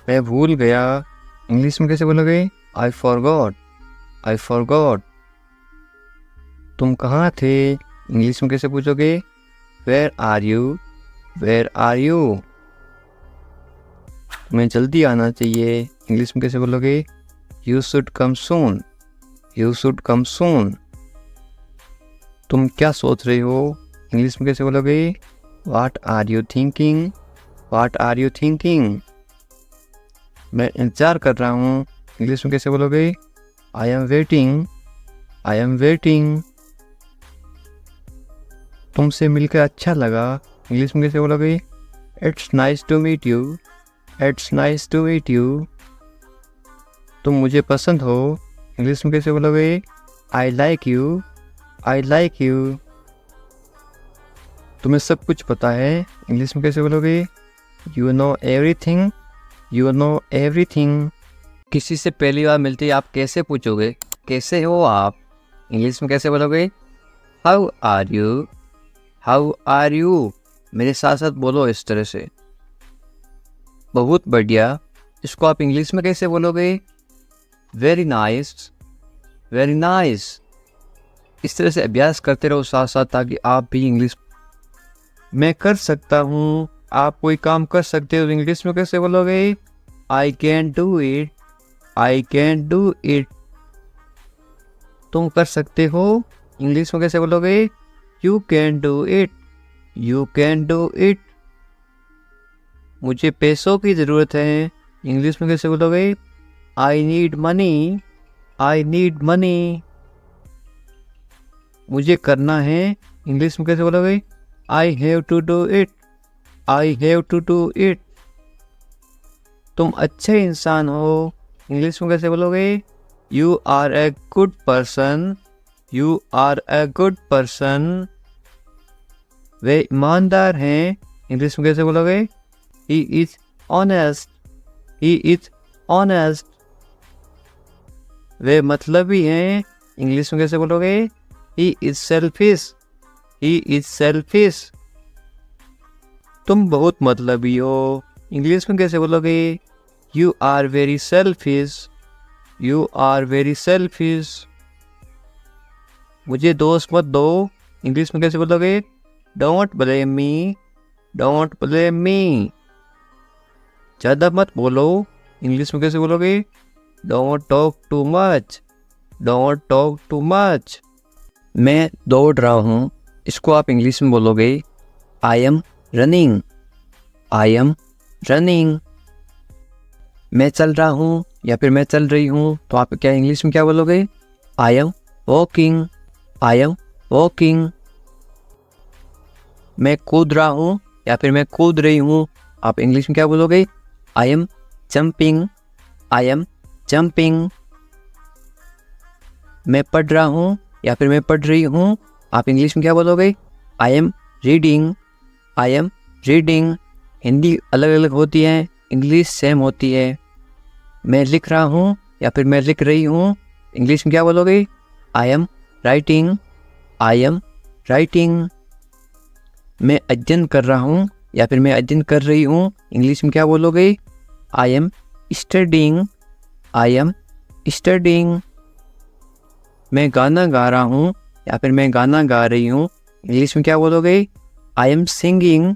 मैं भूल गया, इंग्लिश में कैसे बोलोगे? I forgot, I forgot. तुम कहाँ थे? इंग्लिश में कैसे पूछोगे? Where are you, where are you. तुम्हें जल्दी आना चाहिए, इंग्लिश में कैसे बोलोगे? You should come soon, you should come soon. तुम क्या सोच रहे हो? इंग्लिश में कैसे बोलोगे? What are you thinking, what are you thinking. मैं इंतज़ार कर रहा हूँ, इंग्लिश में कैसे बोलोगे? I am waiting, I am waiting. तुमसे मिलकर अच्छा लगा, इंग्लिश में कैसे बोलोगे? It's nice to meet you, it's nice to meet you. तुम मुझे पसंद हो, इंग्लिश में कैसे बोलोगे? I like you, I like you. तुम्हें सब कुछ पता है, इंग्लिश में कैसे बोलोगे? You know everything, you know everything. किसी से पहली बार मिलते ही आप कैसे पूछोगे? कैसे हो आप? इंग्लिश में कैसे बोलोगे? How are you, how are you. मेरे साथ साथ बोलो इस तरह से। बहुत बढ़िया। इसको आप इंग्लिश में कैसे बोलोगे? Very nice, very nice. इस तरह से अभ्यास करते रहो साथ साथ, ताकि आप भी इंग्लिश। मैं कर सकता हूँ, आप कोई काम कर सकते हो, इंग्लिश में कैसे बोलोगे? I can do it, I can do it. तुम कर सकते हो, इंग्लिश में कैसे बोलोगे? You can do it, you can do it. मुझे पैसों की ज़रूरत है, इंग्लिश में कैसे बोलोगे? I need money, I need money. मुझे करना है, इंग्लिश में कैसे बोलोगे? I have to do it, I have to do it. तुम अच्छे इंसान हो, इंग्लिश में कैसे बोलोगे? You are a good person, you are a good person. वे ईमानदार हैं, इंग्लिश में कैसे बोलोगे? He is honest, he is honest. वे मतलबी हैं, इंग्लिश में कैसे बोलोगे? He is selfish, he is selfish. तुम बहुत मतलबी हो, इंग्लिश में कैसे बोलोगे? You are very selfish, you are very selfish. मुझे दोष मत दो, इंग्लिश में कैसे बोलोगे? Don't blame me, don't blame me. ज़्यादा मत बोलो, इंग्लिश में कैसे बोलोगे? Don't talk too much, don't talk too much. मैं दौड़ रहा हूँ, इसको आप इंग्लिश में बोलोगे? I am running, I am running. मैं चल रहा हूँ या फिर मैं चल रही हूँ, तो आप क्या इंग्लिश में क्या बोलोगे? I am walking, I am walking. मैं कूद रहा हूँ या फिर मैं कूद रही हूँ, आप इंग्लिश में क्या बोलोगे? I M jumping, I am jumping. मैं पढ़ रहा हूँ या फिर मैं पढ़ रही हूँ, आप इंग्लिश में क्या बोलोगे? I am reading, I am reading. Hindi अलग अलग होती है, इंग्लिश सेम होती है। मैं लिख रहा हूँ या फिर मैं लिख रही हूँ, इंग्लिश में क्या बोलोगे? I am writing, I am writing. मैं अध्ययन कर रहा हूँ या फिर मैं अध्ययन कर रही हूँ, इंग्लिश में क्या बोलोगे? I am studying, I am studying. मैं गाना गा रहा हूँ या फिर मैं गाना गा रही हूँ, इंग्लिश में क्या बोलोगे? I am singing,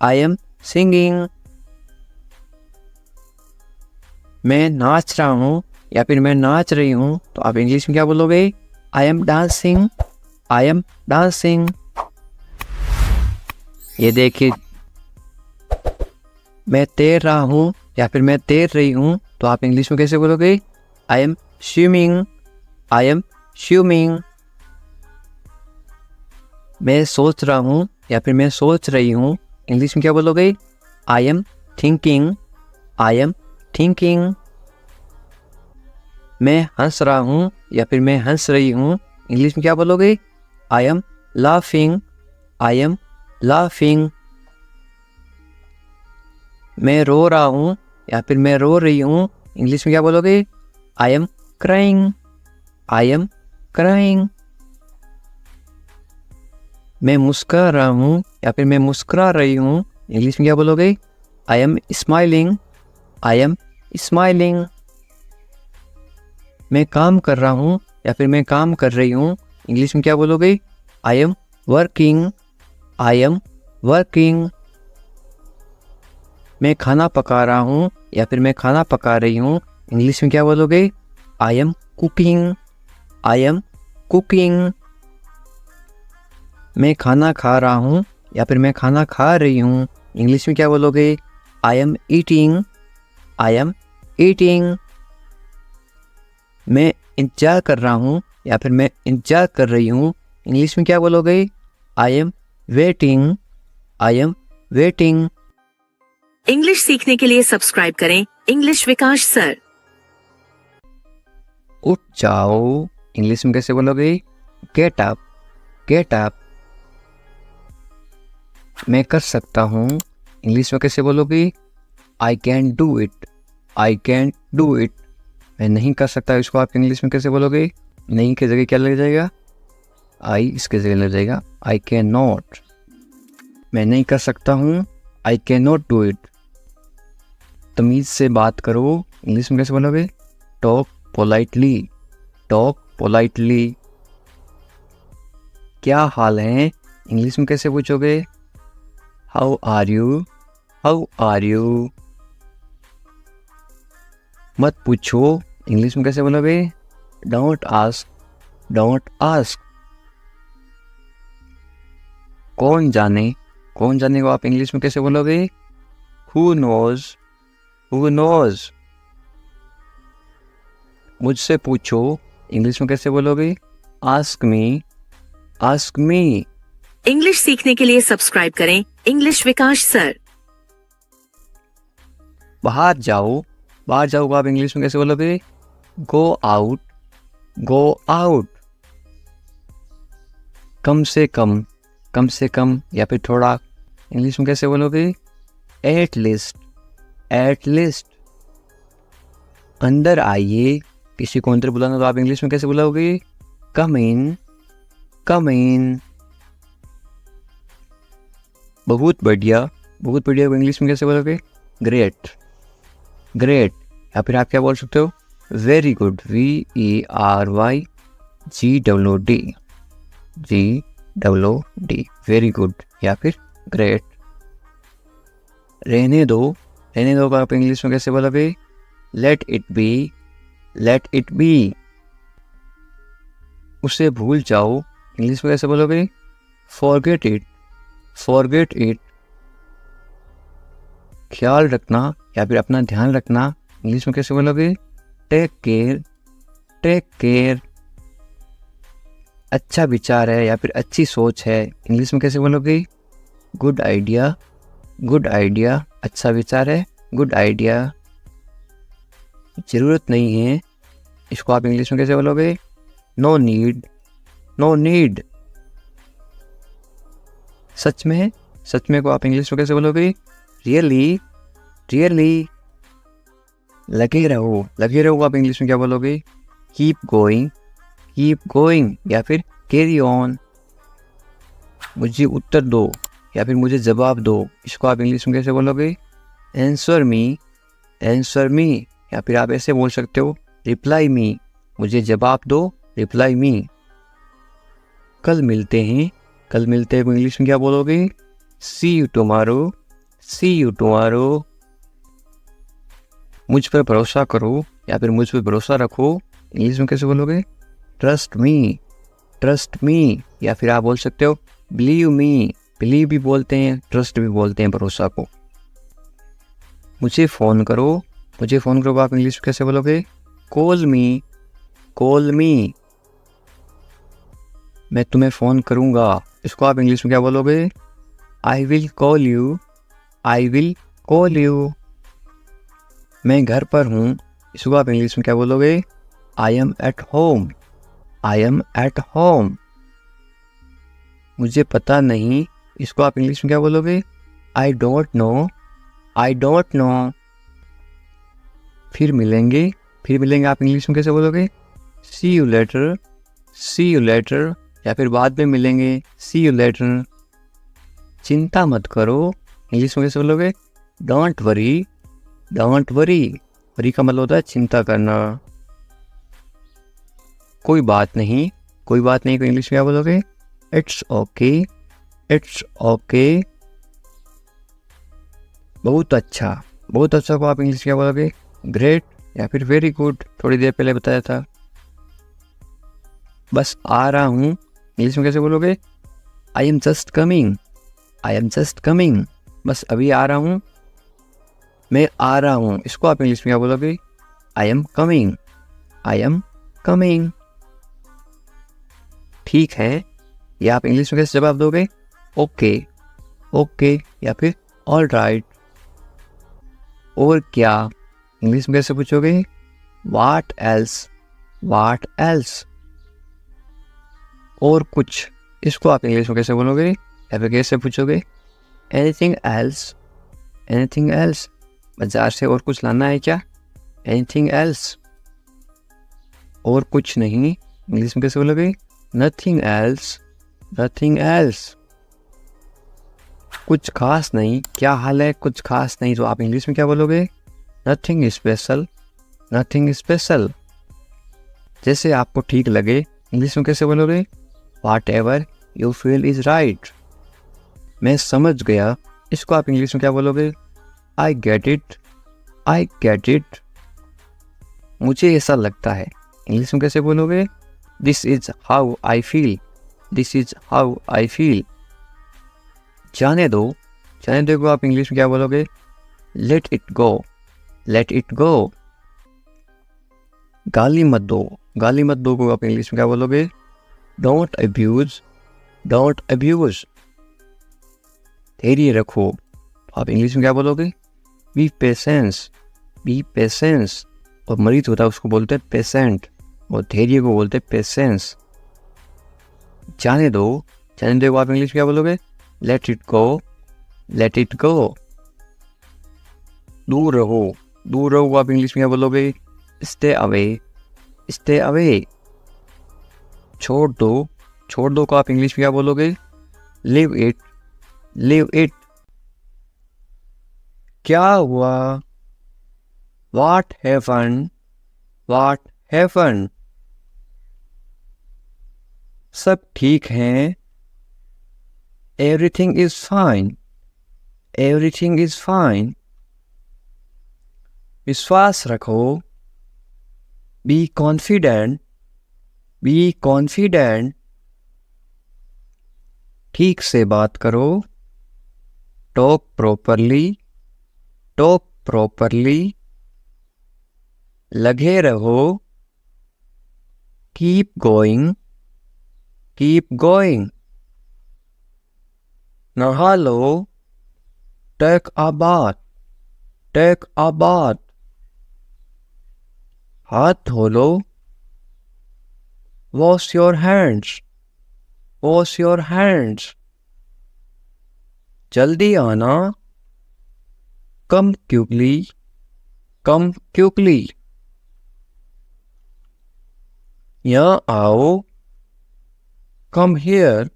I am singing. मैं नाच रहा हूँ या फिर मैं नाच रही हूँ तो आप इंग्लिश में क्या बोलोगे? I M dancing, I am dancing. ये देखिए, मैं तैर रहा हूँ या फिर मैं तैर रही हूँ तो आप इंग्लिश में कैसे बोलोगे? I M swimming, I am swimming. मैं सोच रहा हूँ या फिर मैं सोच रही हूँ, इंग्लिश में क्या बोलोगे? I am thinking, I am thinking. मैं हंस रहा हूँ या फिर मैं हंस रही हूँ, इंग्लिश में क्या बोलोगे? I am laughing, I am laughing. मैं रो रहा हूँ या फिर मैं रो रही हूँ, इंग्लिश में क्या बोलोगे? I am crying, I am crying. मैं मुस्कुरा रहा हूँ या फिर मैं मुस्कुरा रही हूँ, इंग्लिश में क्या बोलोगे? I am smiling, I am smiling. मैं काम कर रहा हूँ या फिर मैं काम कर रही हूँ, इंग्लिश में क्या बोलोगे? I am working, I am working. मैं खाना पका रहा हूँ या फिर मैं खाना पका रही हूँ, इंग्लिश में क्या बोलोगे? I am cooking, I am cooking. मैं खाना खा रहा हूँ या फिर मैं खाना खा रही हूँ, इंग्लिश में क्या बोलोगे? I am eating, I am eating. मैं इंतजार कर रहा हूँ या फिर मैं इंतजार कर रही हूँ, इंग्लिश में क्या बोलोगे? I am waiting, I am waiting. English सीखने के लिए सब्सक्राइब करें इंग्लिश विकास सर। उठ जाओ, इंग्लिश में कैसे बोलोगे? Get up, get up. मैं कर सकता हूँ, इंग्लिश में कैसे बोलोगे? I can do it, I can do it. मैं नहीं कर सकता, इसको आप इंग्लिश में कैसे बोलोगे? नहीं की जगह क्या लग जाएगा? आई इसके जगह लग जाएगा आई कैन नॉट। मैं नहीं कर सकता हूँ, I can not do it. तमीज़ से बात करो, इंग्लिश में कैसे बोलोगे? Talk politely, talk politely. क्या हाल है, इंग्लिश में कैसे पूछोगे? How are you, how are you. मत पूछो, इंग्लिश में कैसे बोलोगे? Don't ask, don't ask. कौन जाने, कौन जाने को आप इंग्लिश में कैसे बोलोगे? Who knows, who knows. मुझसे पूछो, इंग्लिश में कैसे बोलोगे? Ask me, ask me. English सीखने के लिए सब्सक्राइब करें इंग्लिश विकास सर। बाहर जाओ, बाहर जाओ को आप इंग्लिश में कैसे बोलोगे? Go out, go out. कम से कम, कम से कम या फिर थोड़ा, इंग्लिश में कैसे बोलोगे? At least, at least. अंदर आइए, किसी को अंदर बुलाना तो आप इंग्लिश में कैसे बुलाओगे? कम इन, कम इन। बहुत बढ़िया, बहुत बढ़िया को इंग्लिश में कैसे बोलोगे? Great, great. या फिर आप क्या बोल सकते हो? Very good, VERYGOOD, GOOD, very good या फिर ग्रेट। रहने दो, रहने दो को आप इंग्लिश में कैसे बोलोगे? Let it be, let it be. उसे भूल जाओ, इंग्लिश में कैसे बोलोगे? Forget it, forget it. ख्याल रखना या फिर अपना ध्यान रखना, इंग्लिश में कैसे बोलोगे? Take care, take care. अच्छा विचार है या फिर अच्छी सोच है, इंग्लिश में कैसे बोलोगे? Good idea, good idea. अच्छा विचार है, गुड आइडिया। ज़रूरत नहीं है, इसको आप इंग्लिश में कैसे बोलोगे? No need, no need. सच में, सच में को आप इंग्लिश में कैसे बोलोगे? Really, really. लगे रहो, लगे रहो आप इंग्लिश में क्या बोलोगे? कीप गोइंग, कीप गोइंग या फिर कैरी ऑन। मुझे उत्तर दो या फिर मुझे जवाब दो, इसको आप इंग्लिश में कैसे बोलोगे? Answer me, answer me. या फिर आप ऐसे बोल सकते हो, रिप्लाई मी, मुझे जवाब दो, रिप्लाई मी। कल मिलते हैं, कल मिलते हैं को इंग्लिश में क्या बोलोगे? See you tomorrow, see you tomorrow. मुझ पर भरोसा करो, या फिर मुझ पे भरोसा रखो, इंग्लिश में कैसे बोलोगे? Trust me. या फिर आप बोल सकते हो बिलीव मी। बिलीव भी बोलते हैं, ट्रस्ट भी बोलते हैं भरोसा को। मुझे फ़ोन करो को आप इंग्लिश में कैसे बोलोगे? कॉल मी। मैं तुम्हें फ़ोन करूँगा, इसको आप इंग्लिश में क्या बोलोगे? I will call you. मैं घर पर हूँ, इसको आप इंग्लिश में क्या बोलोगे? I am at home. मुझे पता नहीं, इसको आप इंग्लिश में क्या बोलोगे? I don't no. फिर मिलेंगे आप इंग्लिश में कैसे बोलोगे? See you later. या फिर बाद में मिलेंगे, सी यू लेटर। चिंता मत करो, इंग्लिश में कैसे बोलोगे? Don't worry. वरी का मतलब होता है चिंता करना। कोई बात नहीं को इंग्लिश में क्या बोलोगे? It's okay. बहुत अच्छा को आप इंग्लिश में क्या बोलोगे? ग्रेट या फिर वेरी गुड, थोड़ी देर पहले बताया था। बस आ रहा हूँ, इंग्लिश में कैसे बोलोगे? I am just coming. बस अभी आ रहा हूँ, मैं आ रहा हूँ, इसको आप इंग्लिश में क्या बोलोगे? I am coming. ठीक है, या आप इंग्लिश में कैसे जवाब दोगे? ओके या फिर ऑल राइट। और क्या, इंग्लिश में कैसे पूछोगे? What else. और कुछ, इसको आप इंग्लिश में कैसे बोलोगे या फिर कैसे पूछोगे? Anything else. बाजार से और कुछ लाना है क्या? Anything else. और कुछ नहीं, इंग्लिश में कैसे बोलोगे? Nothing else. कुछ खास नहीं, क्या हाल है? कुछ खास नहीं, तो आप इंग्लिश में क्या बोलोगे? Nothing special. जैसे आपको ठीक लगे, इंग्लिश में कैसे बोलोगे? Whatever you feel is right। मैं समझ गया, इसको आप इंग्लिश में क्या बोलोगे? I get it। मुझे ऐसा लगता है, इंग्लिश में कैसे बोलोगे? This is how I feel। जाने दो को आप इंग्लिश में क्या बोलोगे? Let it go। गाली मत दो को आप इंग्लिश में क्या बोलोगे? Don't abuse। धैर्य रखो, आप इंग्लिश में क्या बोलोगे? Be patience। और मरीज होता है उसको बोलते हैं पेशेंट, और धैर्य को बोलते हैं पेशेंस। जाने दो को आप इंग्लिश में क्या बोलोगे? Let it go। दूर रहो को आप इंग्लिश में क्या बोलोगे? Stay away। छोड़ दो को आप इंग्लिश में क्या बोलोगे? Leave it। क्या हुआ? What happened। सब ठीक हैं। Everything is fine। विश्वास रखो। Be confident। ठीक से बात करो। Talk properly। लगे रहो। Keep going। नहा लो। Take a bath। हाथ धो लो। Wash your hands। जल्दी आना। Come quickly। यहाँ आओ। Come here।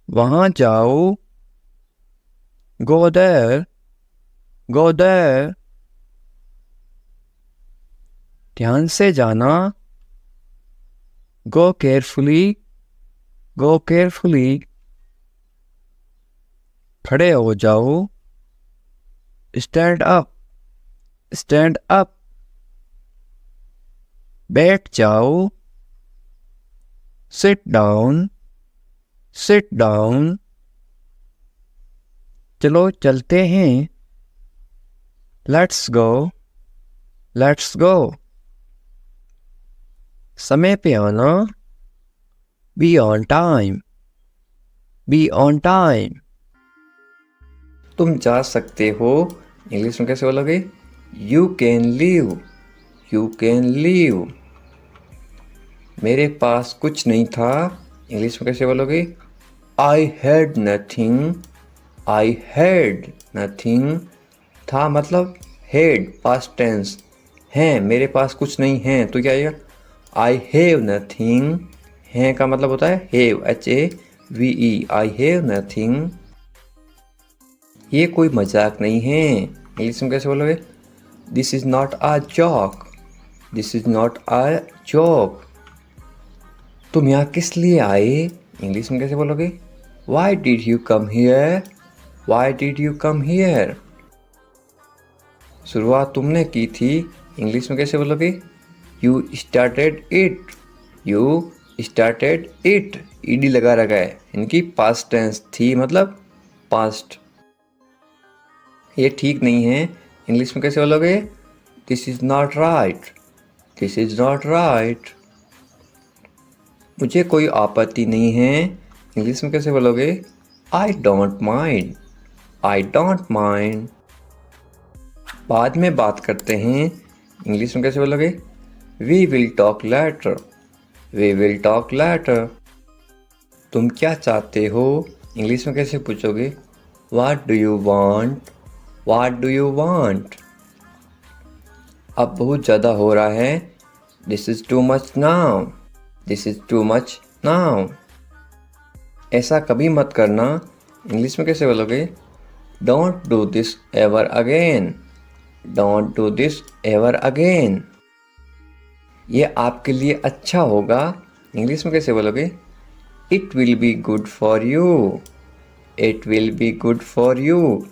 वहाँ जाओ। Go there। ध्यान से जाना। Go carefully। खड़े हो जाओ। Stand up, stand up. बैठ जाओ, सिट डाउन, सिट डाउन। चलो चलते हैं, लेट्स गो, लेट्स गो। समय पे आना, be on time, be on time. तुम जा सकते हो, इंग्लिश में कैसे बोलोगे? You can leave, you can leave. मेरे पास कुछ नहीं था, इंग्लिश में कैसे बोलोगे? I had nothing, I had nothing. था मतलब हैड पास्ट टेंस, हैं मेरे पास कुछ नहीं है तो क्या आएगा? I have nothing. हैं का मतलब होता है have, HAVE, I have nothing. ये कोई मजाक नहीं है, इंग्लिश में कैसे बोलोगे? This is not a joke, this is not a joke. तुम यहाँ किस लिए आए, इंग्लिश में कैसे बोलोगे? Why did you come here, why did you come here. शुरुआत तुमने की थी, इंग्लिश में कैसे बोलोगे? You started it, you started it. ED लगा रखा है, इनकी पास्ट टेंस थी मतलब पास्ट। ये ठीक नहीं है, इंग्लिश में कैसे बोलोगे? This is not right, this is not right. मुझे कोई आपत्ति नहीं है, इंग्लिश में कैसे बोलोगे? I don't mind, I don't mind. बाद में बात करते हैं, इंग्लिश में कैसे बोलोगे? We will talk later, we will talk later. तुम क्या चाहते हो, इंग्लिश में कैसे पूछोगे? What do you want, what do you want. अब बहुत ज़्यादा हो रहा है, this is too much now, this is too much now. ऐसा कभी मत करना, इंग्लिश में कैसे बोलोगे? Don't do this ever again, don't do this ever again. ये आपके लिए अच्छा होगा, इंग्लिश में कैसे बोलोगे? It will be good for you, it will be good for you.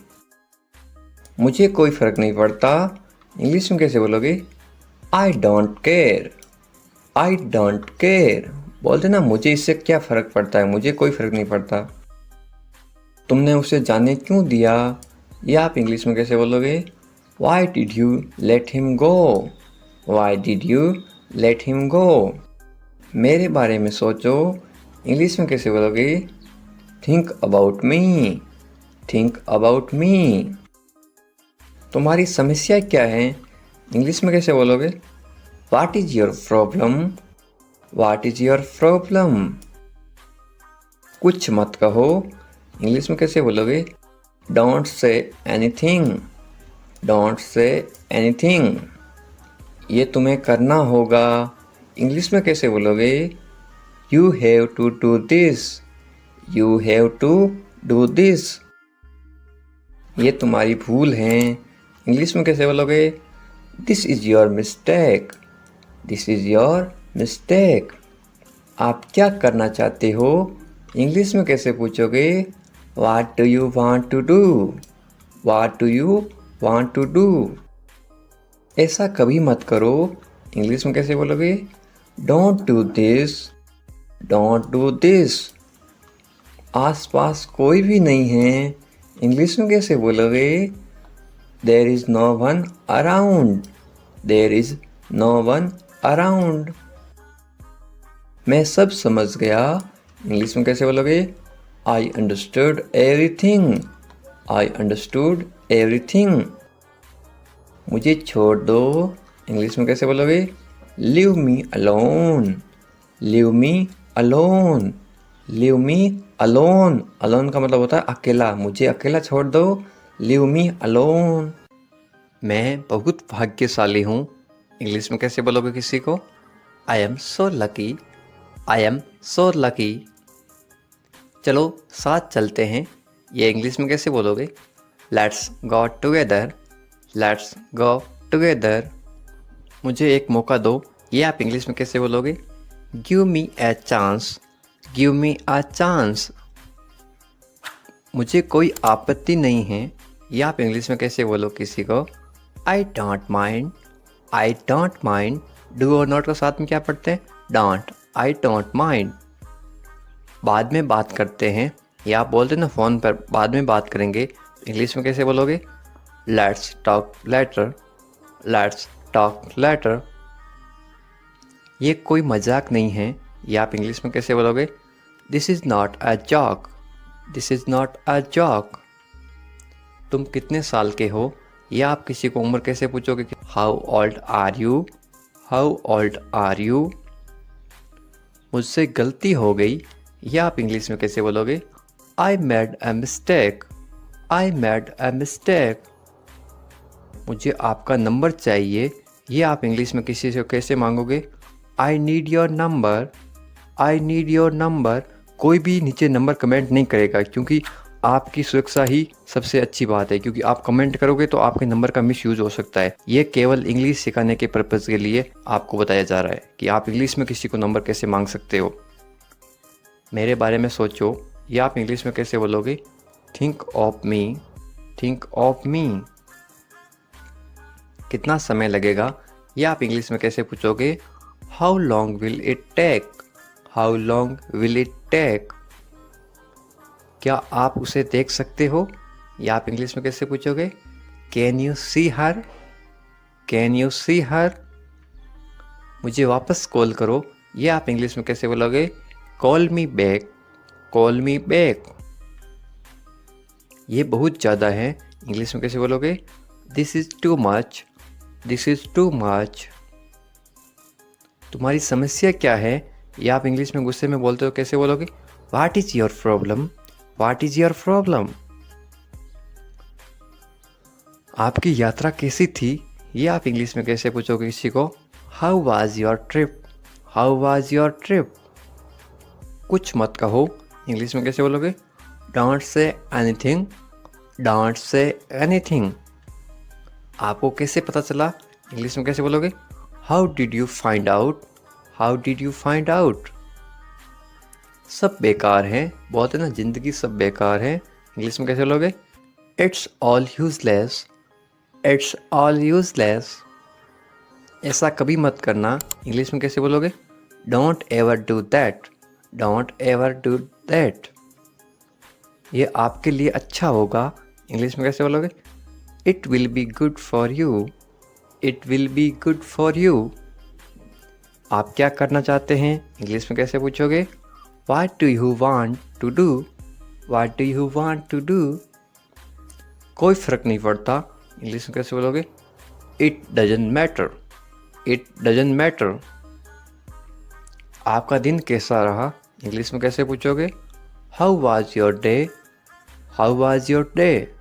मुझे कोई फ़र्क नहीं पड़ता, इंग्लिश में कैसे बोलोगे? I don't care, I don't care. बोलते ना मुझे इससे क्या फ़र्क पड़ता है, मुझे कोई फ़र्क नहीं पड़ता। तुमने उसे जाने क्यों दिया, ये आप इंग्लिश में कैसे बोलोगे? Why did you let him go, Y did you let him go. मेरे बारे में सोचो, इंग्लिश में कैसे बोलोगे? Think about me, think about मी। तुम्हारी समस्या क्या है, इंग्लिश में कैसे बोलोगे? What is your problem, what is your problem. कुछ मत कहो, इंग्लिश में कैसे बोलोगे? Don't say anything, don't say anything. ये तुम्हें करना होगा, इंग्लिश में कैसे बोलोगे? You have to do this, you have to do this. ये तुम्हारी भूल है, इंग्लिश में कैसे बोलोगे? This is your mistake, this is your mistake. आप क्या करना चाहते हो, इंग्लिश में कैसे पूछोगे? What do you want to do, what do you want to do. ऐसा कभी मत करो, इंग्लिश में कैसे बोलोगे? Don't do this, don't do this. आसपास कोई भी नहीं है, इंग्लिश में कैसे बोलोगे? There is no one around, there is no one around. मैं सब समझ गया, इंग्लिश में कैसे बोलोगे? I understood everything, I understood everything. मुझे छोड़ दो, इंग्लिश में कैसे बोलोगे? Leave me alone, leave me alone, leave me alone. Alone का मतलब होता है अकेला, मुझे अकेला छोड़ दो, लीव मी अलोन। मैं बहुत भाग्यशाली हूँ, इंग्लिश में कैसे बोलोगे किसी को? I am so lucky, I am so lucky. चलो साथ चलते हैं, ये इंग्लिश में कैसे बोलोगे? Let's go together, let's go together. मुझे एक मौका दो, ये आप इंग्लिश में कैसे बोलोगे? Give me a chance, give me a chance. मुझे कोई आपत्ति नहीं है, ये आप इंग्लिश में कैसे बोलो किसी को? आई don't mind, I don't mind. Do और नॉट को साथ में क्या पढ़ते हैं? Don't, I don't mind. बाद में बात करते हैं, या आप बोलते हैं ना फ़ोन पर बाद में बात करेंगे, इंग्लिश में कैसे बोलोगे? Let's talk later, let's talk later. ये कोई मजाक नहीं है, ये आप इंग्लिश में कैसे बोलोगे? This is not a joke, this is not a joke. तुम कितने साल के हो, या आप किसी को उम्र कैसे पूछोगे? How old are you, how old are you. मुझसे गलती हो गई, या आप इंग्लिश में कैसे बोलोगे? I made a mistake, I made a mistake. मुझे आपका नंबर चाहिए, ये आप इंग्लिश में किसी से कैसे मांगोगे? I need your number, I need your number. कोई भी नीचे नंबर कमेंट नहीं करेगा, क्योंकि आपकी सुरक्षा ही सबसे अच्छी बात है, क्योंकि आप कमेंट करोगे तो आपके नंबर का मिसयूज हो सकता है। ये केवल इंग्लिश सिखाने के पर्पज़ के लिए आपको बताया जा रहा है कि आप इंग्लिश में किसी को नंबर कैसे मांग सकते हो। मेरे बारे में सोचो, ये आप इंग्लिश में कैसे बोलोगे? Think of me, think of me. कितना समय लगेगा, ये आप इंग्लिश में कैसे पूछोगे? How long will it take, how long will it take. क्या आप उसे देख सकते हो, या आप इंग्लिश में कैसे पूछोगे? Can you see her, can you see her. मुझे वापस कॉल करो, ये आप इंग्लिश में कैसे बोलोगे? Call me back, call me back. ये बहुत ज़्यादा है, इंग्लिश में कैसे बोलोगे? This is too much, this is too much. तुम्हारी समस्या क्या है, या आप इंग्लिश में गुस्से में बोलते हो कैसे बोलोगे? What is your problem, what is your problem. आपकी यात्रा कैसी थी, ये आप इंग्लिश में कैसे पूछोगे किसी को? How was your trip, how was your trip. कुछ मत कहो, इंग्लिश में कैसे बोलोगे? Don't say anything, don't say anything. आपको कैसे पता चला, इंग्लिश में कैसे बोलोगे? How did you find out, how did you find out. सब बेकार है, बोलते ना ज़िंदगी सब बेकार है, इंग्लिश में कैसे बोलोगे? It's all useless, it's all useless. ऐसा कभी मत करना, इंग्लिश में कैसे बोलोगे? Don't ever do that, don't ever do that. ये आपके लिए अच्छा होगा, इंग्लिश में कैसे बोलोगे? It will be good for you, it will be good for you. आप क्या करना चाहते हैं, इंग्लिश में कैसे पूछोगे? What do you want to do, what do you want to do. कोई फ़र्क नहीं पड़ता, इंग्लिश में कैसे बोलोगे? It doesn't matter, it doesn't matter. आपका दिन कैसा रहा, इंग्लिश में कैसे पूछोगे? How was your day, how was your day.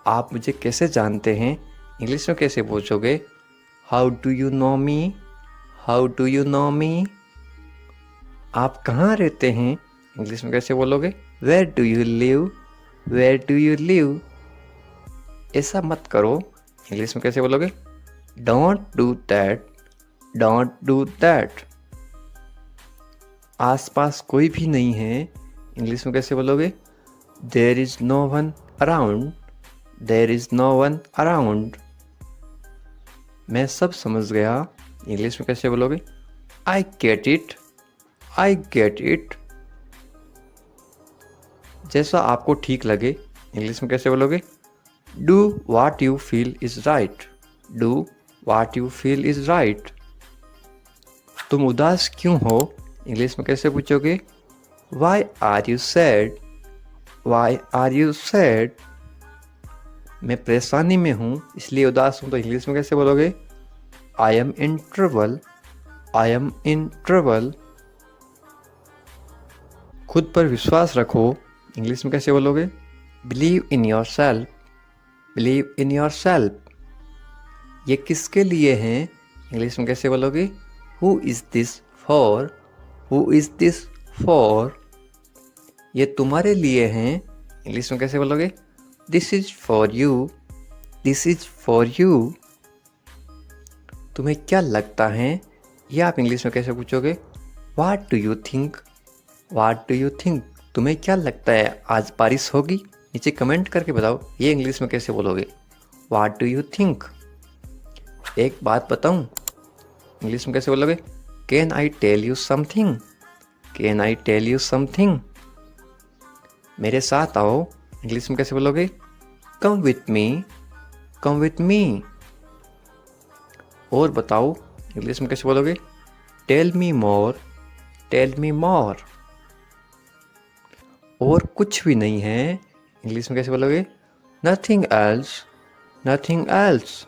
आप मुझे कैसे जानते हैं, इंग्लिश में कैसे पूछोगे? How do you know me, how do you know me. आप कहाँ रहते हैं, इंग्लिश में कैसे बोलोगे? Where do you live, where do you live. ऐसा मत करो, इंग्लिश में कैसे बोलोगे? Don't do that, don't do that. आसपास कोई भी नहीं है, इंग्लिश में कैसे बोलोगे? There is no one around, there is no one around. मैं सब समझ गया, इंग्लिश में कैसे बोलोगे? I get it, I get it. जैसा आपको ठीक लगे, इंग्लिश में कैसे बोलोगे? Do what you feel is right, do what you feel is right. तुम उदास क्यों हो, इंग्लिश में कैसे पूछोगे? Why are you sad, why are you sad. मैं परेशानी में हूँ इसलिए उदास हूँ, तो इंग्लिश में कैसे बोलोगे? I M in trouble, I am in trouble. खुद पर विश्वास रखो, इंग्लिश में कैसे बोलोगे? Believe in your self, believe in your self. ये किसके लिए हैं, इंग्लिश में कैसे बोलोगे? Who is this for, who is this for. ये तुम्हारे लिए हैं, इंग्लिश में कैसे बोलोगे? This is for you, this is for you. तुम्हें क्या लगता है, ये आप इंग्लिश में कैसे पूछोगे? What do you think, what do you think. तुम्हें क्या लगता है, आज बारिश होगी, नीचे कमेंट करके बताओ ये इंग्लिश में कैसे बोलोगे। What do you think. एक बात बताऊं, इंग्लिश में कैसे बोलोगे। Can I tell you something. Can I tell you something. मेरे साथ आओ, इंग्लिश में कैसे बोलोगे। Come with me. Come with me. और बताओ, इंग्लिश में कैसे बोलोगे। Tell me more. Tell me more. और कुछ भी नहीं है, इंग्लिश में कैसे बोलोगे। Nothing else. Nothing else.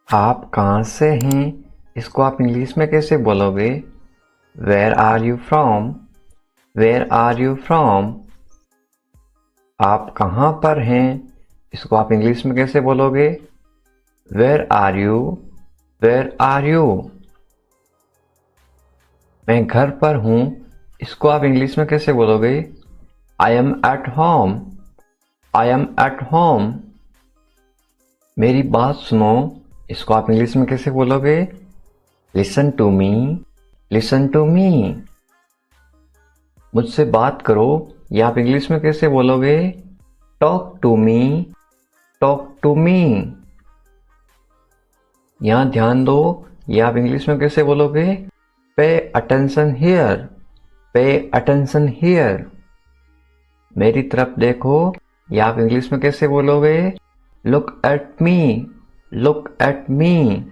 आप कहाँ से हैं, इसको आप इंग्लिश में कैसे बोलोगे। Where are you from. Where are you from. आप कहाँ पर हैं, इसको आप इंग्लिश में कैसे बोलोगे। Where are you. Where are you. मैं घर पर हूँ, इसको आप इंग्लिश में कैसे बोलोगे। I am at home. I am at home. मेरी बात सुनो, इसको आप इंग्लिश में कैसे बोलोगे। Listen to me. Listen to me. मुझसे बात करो, ये आप इंग्लिश में कैसे बोलोगे। Talk to me. Talk to me. यहां ध्यान दो, ये आप इंग्लिश में कैसे बोलोगे। Pay attention here. Pay attention here. मेरी तरफ देखो, ये आप इंग्लिश में कैसे बोलोगे। Look at me. Look at मी।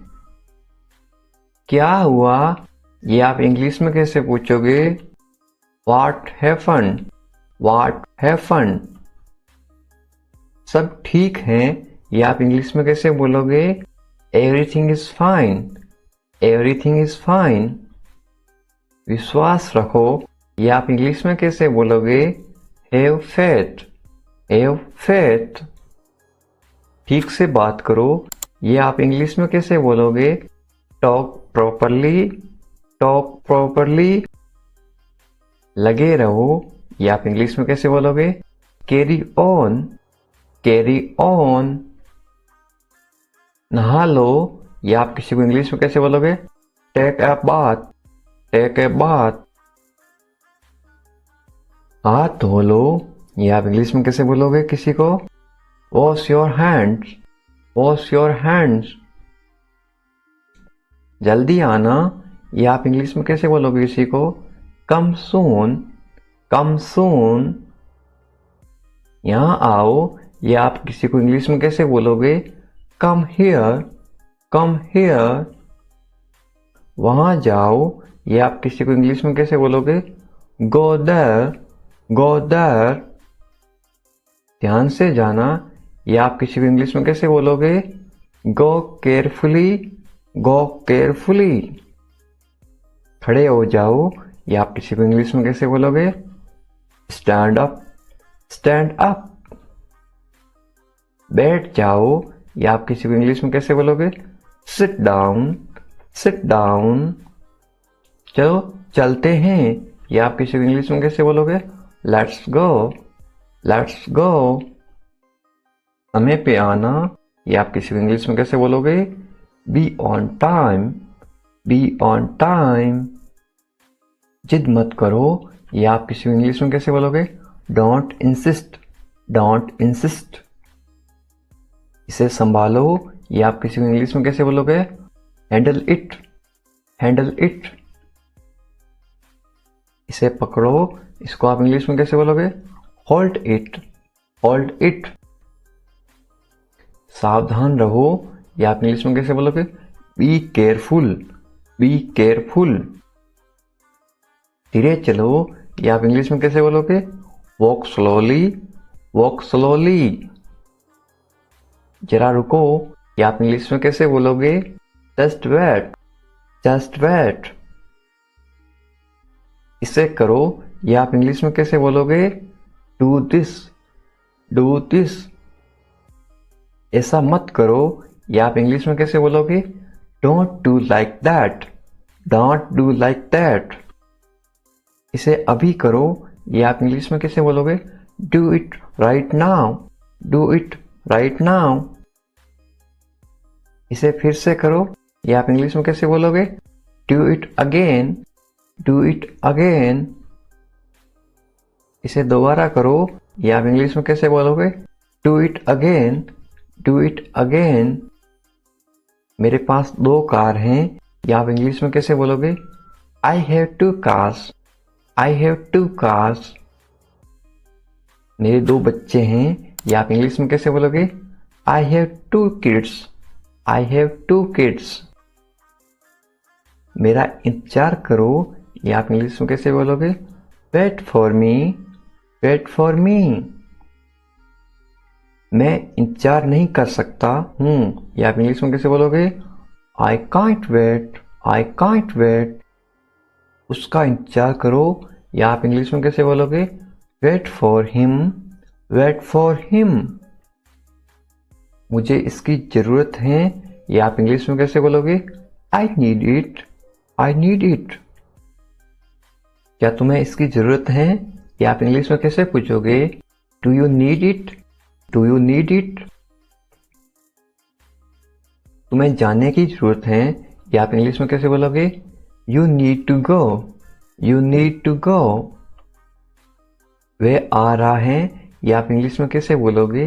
क्या हुआ, ये आप इंग्लिश में कैसे पूछोगे। What happened. What happened. सब ठीक है, ये आप इंग्लिश में कैसे बोलोगे। Everything is fine. Everything is fine. विश्वास रखो, ये आप इंग्लिश में कैसे बोलोगे। Have faith. Have faith. ठीक से बात करो, ये आप इंग्लिश में कैसे बोलोगे। Talk properly. Talk properly. लगे रहो, ये आप इंग्लिश में कैसे बोलोगे। Carry on. Carry on. नहा लो, ये आप किसी को इंग्लिश में कैसे बोलोगे। Take a bath. Take a bath. हाथ धो लो, ये आप इंग्लिश में कैसे बोलोगे किसी को। Wash your hands. Wash your hands. जल्दी आना, ये आप इंग्लिश में कैसे बोलोगे किसी को। कम सून। कम सून। यहां आओ, ये आप किसी को इंग्लिश में कैसे बोलोगे। Come here. Come here. वहां जाओ, ये आप किसी को इंग्लिश में कैसे बोलोगे। Go there. Go there. ध्यान से जाना, ये आप किसी को इंग्लिश में कैसे बोलोगे। गो केयरफुली। गो केयरफुली। खड़े हो जाओ, ये आप किसी को इंग्लिश में कैसे बोलोगे। Stand up. Stand up. बैठ जाओ, ये आप किसी को इंग्लिश में कैसे बोलोगे। Sit down. Sit down. चलो चलते हैं, ये आप किसी को इंग्लिश में कैसे बोलोगे। Let's go. Let's go. समय पे आना, ये आप किसी को इंग्लिश में कैसे बोलोगे। Be on time. Be on time. जिद मत करो, ये आप किसी को इंग्लिश में कैसे बोलोगे। Don't insist. Don't insist. इसे संभालो, ये आप किसी को इंग्लिश में कैसे बोलोगे। Handle it. Handle it. इसे पकड़ो, इसको आप इंग्लिश में कैसे बोलोगे। Hold it. Hold it. सावधान रहो, ये आप इंग्लिश में कैसे बोलोगे। Be careful. Be careful. धीरे चलो, ये आप इंग्लिश में कैसे बोलोगे। Walk slowly. Walk slowly. जरा रुको, ये आप इंग्लिश में कैसे बोलोगे। Just wait. Just wait. इसे करो, ये आप इंग्लिश में कैसे बोलोगे। Do this. Do this. ऐसा मत करो, ये आप इंग्लिश में कैसे बोलोगे। Don't do like that. Don't do like that. इसे अभी करो, ये आप इंग्लिश में कैसे बोलोगे। Do it right now. Do it right now. इसे फिर से करो, ये आप इंग्लिश में कैसे बोलोगे। Do it again. Do it again. इसे दोबारा करो, ये आप इंग्लिश में कैसे बोलोगे? Do it again, do it again. मेरे पास 2 कार हैं, ये आप इंग्लिश में कैसे बोलोगे? I have 2 cars, I have 2 cars. मेरे 2 बच्चे हैं, ये आप इंग्लिश में कैसे बोलोगे? I have 2 kids, I have 2 kids. मेरा इंतजार करो, ये आप इंग्लिश में कैसे बोलोगे? Wait for me, wait for me. मैं इंतजार नहीं कर सकता हूँ, ये आप इंग्लिश में कैसे बोलोगे? I can't wait, I can't wait. उसका इंतजार करो, या आप इंग्लिश में कैसे बोलोगे? Wait for him, wait for him. मुझे इसकी ज़रूरत है, या आप इंग्लिश में कैसे बोलोगे? I need it, I need it. क्या तुम्हें इसकी ज़रूरत है, या आप इंग्लिश में कैसे पूछोगे? Do you need it, do you need it. तुम्हें जाने की ज़रूरत है, या आप इंग्लिश में कैसे बोलोगे? You need to go, you need to go. वह आ रहा है, या आप इंग्लिश में कैसे बोलोगे?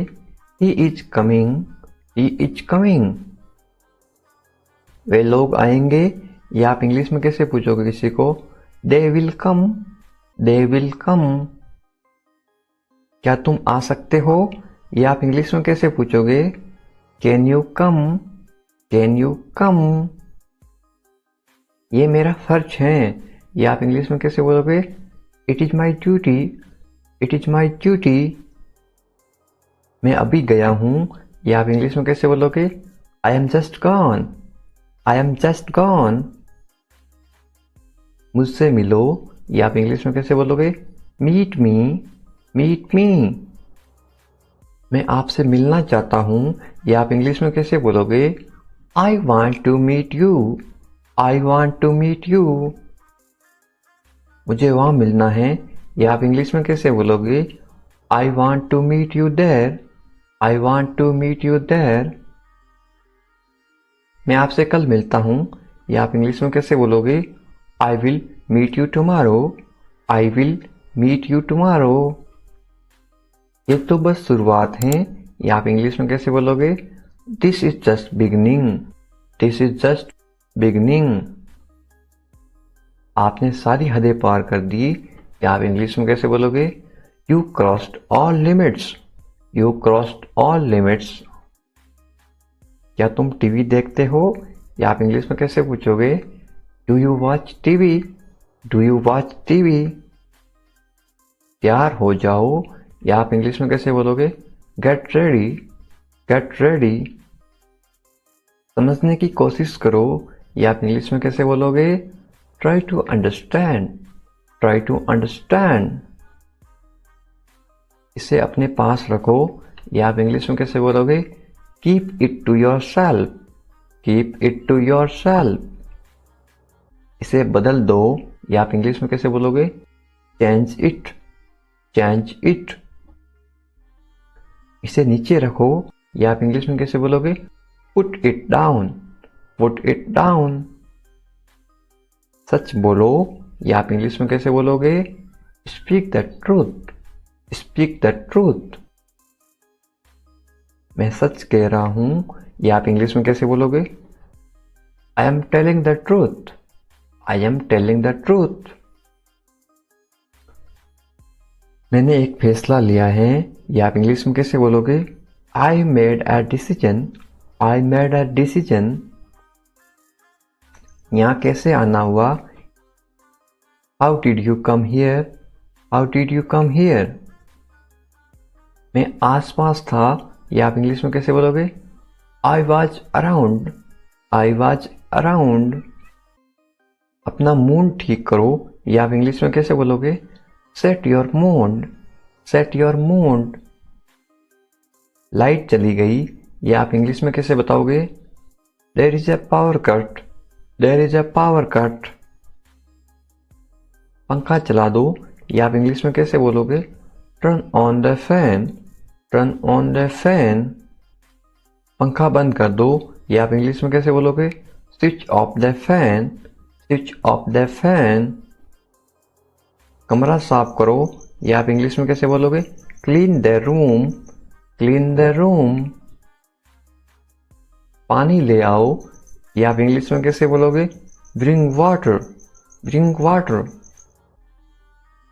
He is coming, he is coming. वे लोग आएंगे, या आप इंग्लिश में कैसे पूछोगे किसी को? They will come, they will come. क्या तुम आ सकते हो, या आप इंग्लिश में कैसे पूछोगे? Can you come, can you कम। ये मेरा फर्ज है, या आप इंग्लिश में कैसे बोलोगे? It is my duty, it is my duty. मैं अभी गया हूँ, या आप इंग्लिश में कैसे बोलोगे? I am just gone, I am just gone. मुझसे मिलो, या आप इंग्लिश में कैसे बोलोगे? Meet me, meet me. मैं आपसे मिलना चाहता हूँ, या आप इंग्लिश में कैसे बोलोगे? I want to meet you, I want to meet you. मुझे वहाँ मिलना है, या आप इंग्लिश में कैसे बोलोगे? I want to meet you there, I want to meet you there. मैं आपसे कल मिलता हूँ, या आप इंग्लिश में कैसे बोलोगे? I will meet you tomorrow, I will meet you tomorrow. ये तो बस शुरुआत है, या आप इंग्लिश में कैसे बोलोगे? This is just beginning, this is just beginning. आपने सारी हदें पार कर दी, या आप इंग्लिश में कैसे बोलोगे? You crossed all limits, you crossed all limits. क्या तुम टीवी देखते हो, या आप इंग्लिश में कैसे पूछोगे? Do you watch TV, do you watch TV. तैयार हो जाओ, या आप इंग्लिश में कैसे बोलोगे? Get ready, get ready. समझने की कोशिश करो, या आप इंग्लिश में कैसे बोलोगे? Try to understand, try to understand. इसे अपने पास रखो, या आप इंग्लिश में कैसे बोलोगे? Keep it to yourself, keep it to yourself. इसे बदल दो, या आप इंग्लिश में कैसे बोलोगे? Change it, change it. इसे नीचे रखो, या आप इंग्लिश में कैसे बोलोगे? Put it down, put it down. सच बोलो, या आप इंग्लिश में कैसे बोलोगे? Speak the truth, speak the truth. मैं सच कह रहा हूं, या आप इंग्लिश में कैसे बोलोगे? I am telling the truth, I am telling the truth. मैंने एक फैसला लिया है, या आप इंग्लिश में कैसे बोलोगे? I made a decision, I made a decision. यहाँ कैसे आना हुआ? How did you come here, how did you come here. मैं आसपास था, या आप इंग्लिश में कैसे बोलोगे? I was around, I was around. अपना मूड ठीक करो, या आप इंग्लिश में कैसे बोलोगे? Set your mood, set your mood. Light चली गई, या आप इंग्लिश में कैसे बताओगे? There is a power cut, there is a power cut. पंखा चला दो, या आप इंग्लिश में कैसे बोलोगे? Turn on the fan, turn on the fan. पंखा बंद कर दो, या आप इंग्लिश में कैसे बोलोगे? Switch off the fan, switch off the fan. कमरा साफ करो, या आप इंग्लिश में कैसे बोलोगे? Clean the room, clean the room. पानी ले आओ, या आप इंग्लिश में कैसे बोलोगे? Bring water, bring water.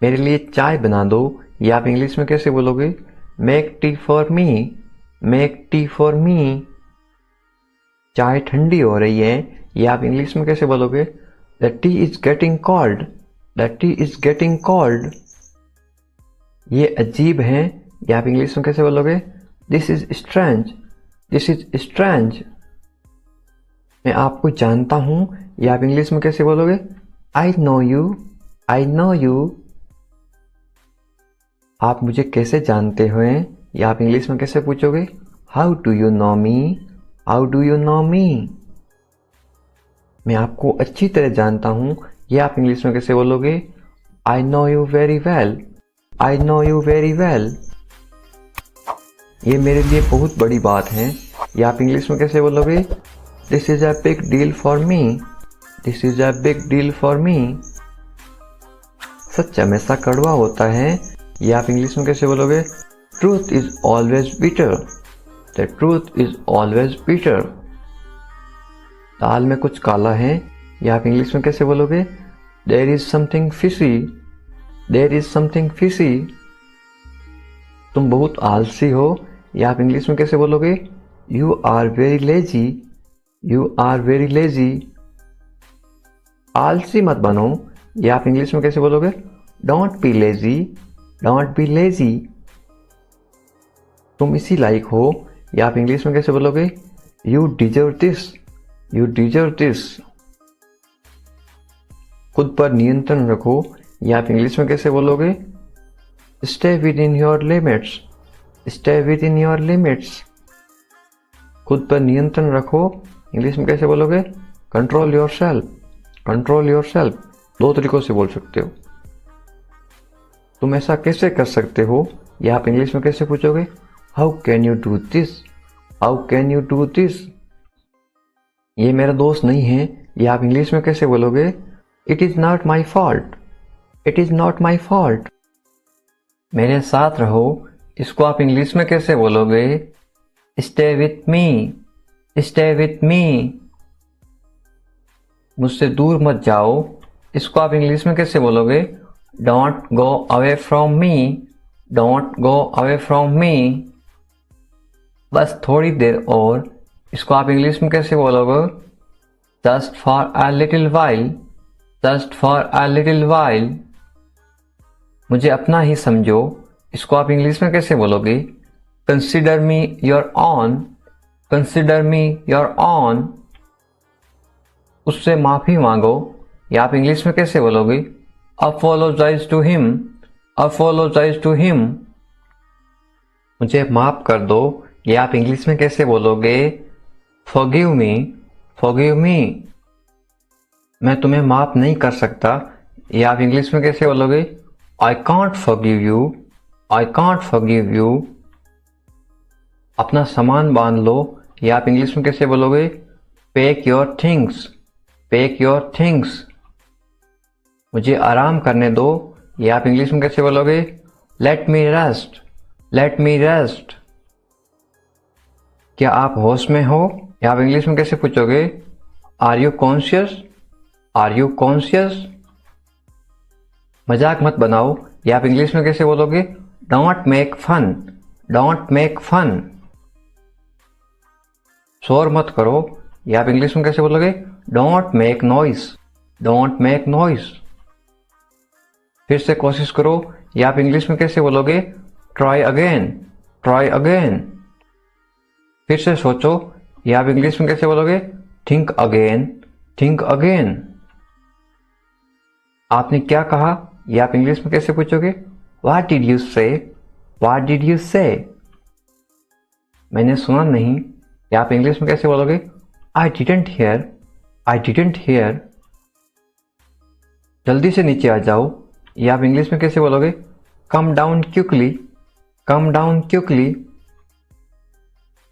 मेरे लिए चाय बना दो, या आप इंग्लिश में कैसे बोलोगे? Make tea for me, make tea for me. चाय ठंडी हो रही है, या आप इंग्लिश में कैसे बोलोगे? The T is getting cold, the T is getting cold. ये अजीब है, या आप इंग्लिश में कैसे बोलोगे? This is strange, this is strange. मैं आपको जानता हूं, या आप इंग्लिश में कैसे बोलोगे? I know you, I know you. आप मुझे कैसे जानते हो, या आप इंग्लिश में कैसे पूछोगे? How do you know me, how do you know me. मैं आपको अच्छी तरह जानता हूं, या आप इंग्लिश में कैसे बोलोगे? I know you very well, I know you very well. ये मेरे लिए बहुत बड़ी बात है, या आप इंग्लिश में कैसे बोलोगे? This is a big deal for me, this is a big deal for me. सच हमेशा कड़वा होता है, या आप इंग्लिश में कैसे बोलोगे? Truth is always bitter, the truth is always bitter. दाल में कुछ काला है, या आप इंग्लिश में कैसे बोलोगे? There is something fishy, there is something fishy. तुम बहुत आलसी हो, या आप इंग्लिश में कैसे बोलोगे? You are very lazy, you are very lazy. आलसी मत बनो, या आप इंग्लिश में कैसे बोलोगे? Don't be lazy, don't be lazy. तुम इसी लायक हो, या आप इंग्लिश में कैसे बोलोगे? You deserve this, you deserve this. खुद पर नियंत्रण रखो, या आप इंग्लिश में कैसे बोलोगे? Stay with in your limits, stay with in your limits. खुद पर नियंत्रण रखो, इंग्लिश में कैसे बोलोगे? Control your self, control your self. दो तरीकों से बोल सकते हो। तुम ऐसा कैसे कर सकते हो, या आप इंग्लिश में कैसे पूछोगे? How can you do this, how can you do this. ये मेरा दोस्त नहीं है, या आप इंग्लिश में कैसे बोलोगे? It is not my fault, it is not my fault. मेरे साथ रहो, इसको आप इंग्लिश में कैसे बोलोगे? Stay with me, stay with me. मुझसे दूर मत जाओ, इसको आप इंग्लिश में कैसे बोलोगे? Don't go away from me, don't go away from me. बस थोड़ी देर और, इसको आप इंग्लिश में कैसे बोलोगे? Just for a little while, just for a little while. मुझे अपना ही समझो, इसको आप इंग्लिश में कैसे बोलोगे? Consider me your own, consider me your own. उससे माफी मांगो, या आप इंग्लिश में कैसे बोलोगे? Apologise to him, apologise to him. मुझे माफ कर दो, या आप इंग्लिश में कैसे बोलोगे? Forgive me, forgive me. मैं तुम्हें माफ नहीं कर सकता, या आप इंग्लिश में कैसे बोलोगे? I can't forgive you, I can't forgive you. अपना सामान बांध लो, या आप इंग्लिश में कैसे बोलोगे? Pack your things, pack your things. मुझे आराम करने दो, या आप इंग्लिश में कैसे बोलोगे? लेट मी रेस्ट, लेट मी रेस्ट। क्या आप होश में हो, या आप इंग्लिश में कैसे पूछोगे? Are you conscious, are you conscious. मजाक मत बनाओ, या आप इंग्लिश में कैसे बोलोगे? Don't make fun, don't make fun. शोर मत करो, या आप इंग्लिश में कैसे बोलोगे? Don't make noise, don't make noise. फिर से कोशिश करो, या आप इंग्लिश में कैसे बोलोगे? Try again, try again. फिर से सोचो, या आप इंग्लिश में कैसे बोलोगे? Think again, think again. आपने क्या कहा, या आप इंग्लिश में कैसे पूछोगे? व्हाट डिड यू से, व्हाट डिड यू से। मैंने सुना नहीं, या आप इंग्लिश में कैसे बोलोगे? I didn't here, I didn't here. जल्दी से नीचे आ जाओ, या आप इंग्लिश में कैसे बोलोगे? Come down quickly, come down quickly.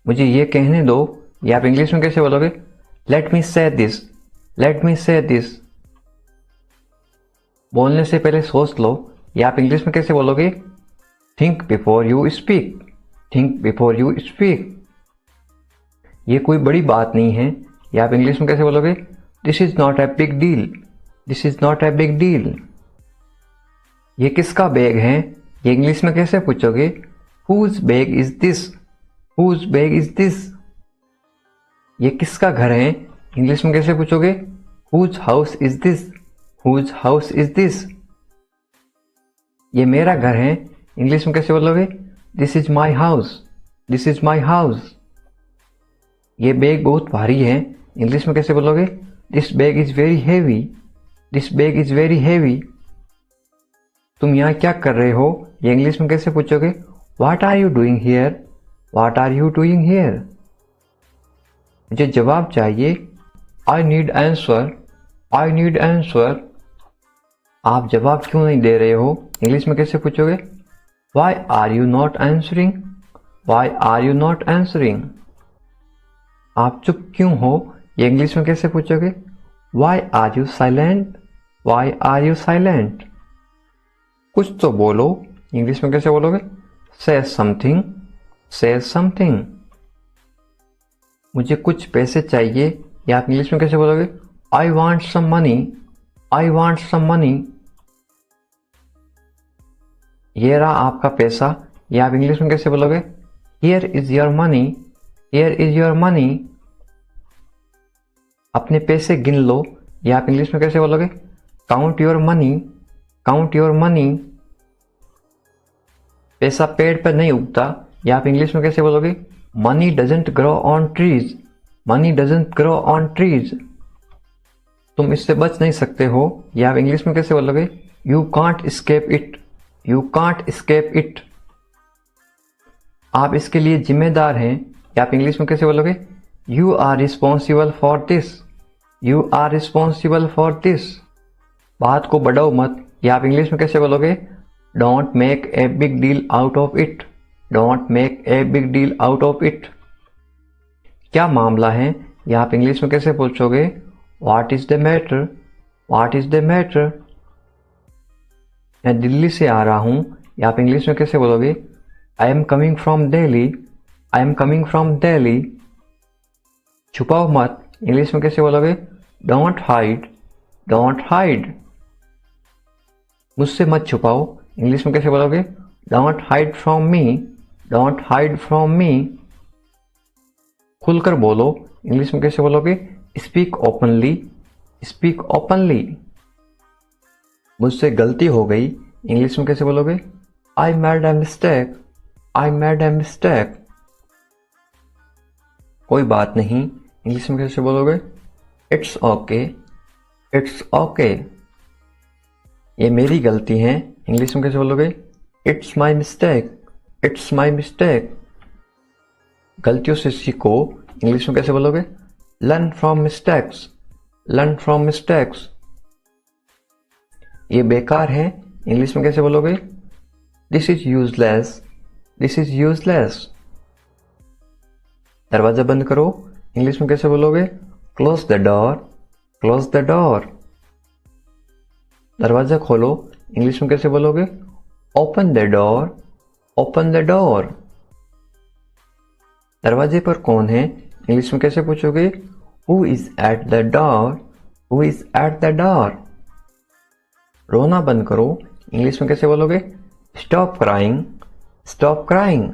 मुझे ये कहने दो, या आप इंग्लिश में कैसे बोलोगे? लेट मी से दिस, लेट मी से दिस। बोलने से पहले सोच लो, या आप इंग्लिश में कैसे बोलोगे? Think before you speak, think before you speak. ये कोई बड़ी बात नहीं है, या आप इंग्लिश में कैसे बोलोगे? This is not a big deal, this is not a big deal. ये किसका बैग है? ये इंग्लिश में कैसे पूछोगे? Whose bag is this, whose bag is this. ये किसका घर है? इंग्लिश में कैसे पूछोगे? Whose house is this, whose house is this. ये मेरा घर है, इंग्लिश में कैसे बोलोगे? This is my house, this is my house. ये बैग बहुत भारी है, इंग्लिश में कैसे बोलोगे? This bag is very heavy, this bag is very heavy. तुम यहाँ क्या कर रहे हो? ये इंग्लिश में कैसे पूछोगे? What are you doing here, what are you doing here. मुझे जवाब चाहिए, I need answer, I need answer. आप जवाब क्यों नहीं दे रहे हो? इंग्लिश में कैसे पूछोगे? Why are you not answering, why are you not answering. आप चुप क्यों हो? ये इंग्लिश में कैसे पूछोगे? Why are you silent, why are you silent. कुछ तो बोलो, इंग्लिश में कैसे बोलोगे? से समथिंग, से समथिंग। मुझे कुछ पैसे चाहिए, या आप इंग्लिश में कैसे बोलोगे? I want some money, I want some money. ये रहा आपका पैसा, या आप इंग्लिश में कैसे बोलोगे? Here is your money, here is your money. अपने पैसे गिन लो, या आप इंग्लिश में कैसे बोलोगे? Count your money, count your money. पैसा पेड़ पर नहीं उगता, या आप इंग्लिश में कैसे बोलोगे? Money doesn't grow on trees, money doesn't grow on trees. तुम इससे बच नहीं सकते हो, या आप इंग्लिश में कैसे बोलोगे? You can't escape it, you can't escape it. आप इसके लिए जिम्मेदार हैं, या आप इंग्लिश में कैसे बोलोगे? You are responsible for this, you are responsible for this. बात को बढ़ाओ मत, या आप इंग्लिश में कैसे बोलोगे? Don't make a big deal out of it, don't make a big deal out of it. क्या मामला है, या आप इंग्लिश में कैसे पूछोगे? What is the matter, what is the matter. मैं दिल्ली से आ रहा हूं, या आप इंग्लिश में कैसे बोलोगे? I am coming from Delhi, I am coming from Delhi. छुपाओ मत, इंग्लिश में कैसे बोलोगे? Don't hide, don't hide. मुझसे मत छुपाओ, इंग्लिश में कैसे बोलोगे? Don't hide from me, don't hide from me. खुलकर बोलो, इंग्लिश में कैसे बोलोगे? Speak openly, speak openly. मुझसे गलती हो गई, इंग्लिश में कैसे बोलोगे? I made a mistake, I made a mistake. कोई बात नहीं, इंग्लिश में कैसे बोलोगे? It's okay, it's okay. ये मेरी गलती है, इंग्लिश में कैसे बोलोगे? It's my mistake, it's my mistake. गलतियों से सीखो, इंग्लिश में कैसे बोलोगे? Learn from mistakes, learn from mistakes. ये बेकार है, इंग्लिश में कैसे बोलोगे? This is useless, this is useless. दरवाजा बंद करो, इंग्लिश में कैसे बोलोगे? Close the door, close the door. दरवाजा खोलो, इंग्लिश में कैसे बोलोगे? Open the door, open the door. दरवाजे पर कौन है, इंग्लिश में कैसे पूछोगे? Who is at the door, who is at the door. रोना बंद करो, इंग्लिश में कैसे बोलोगे? Stop crying, stop crying.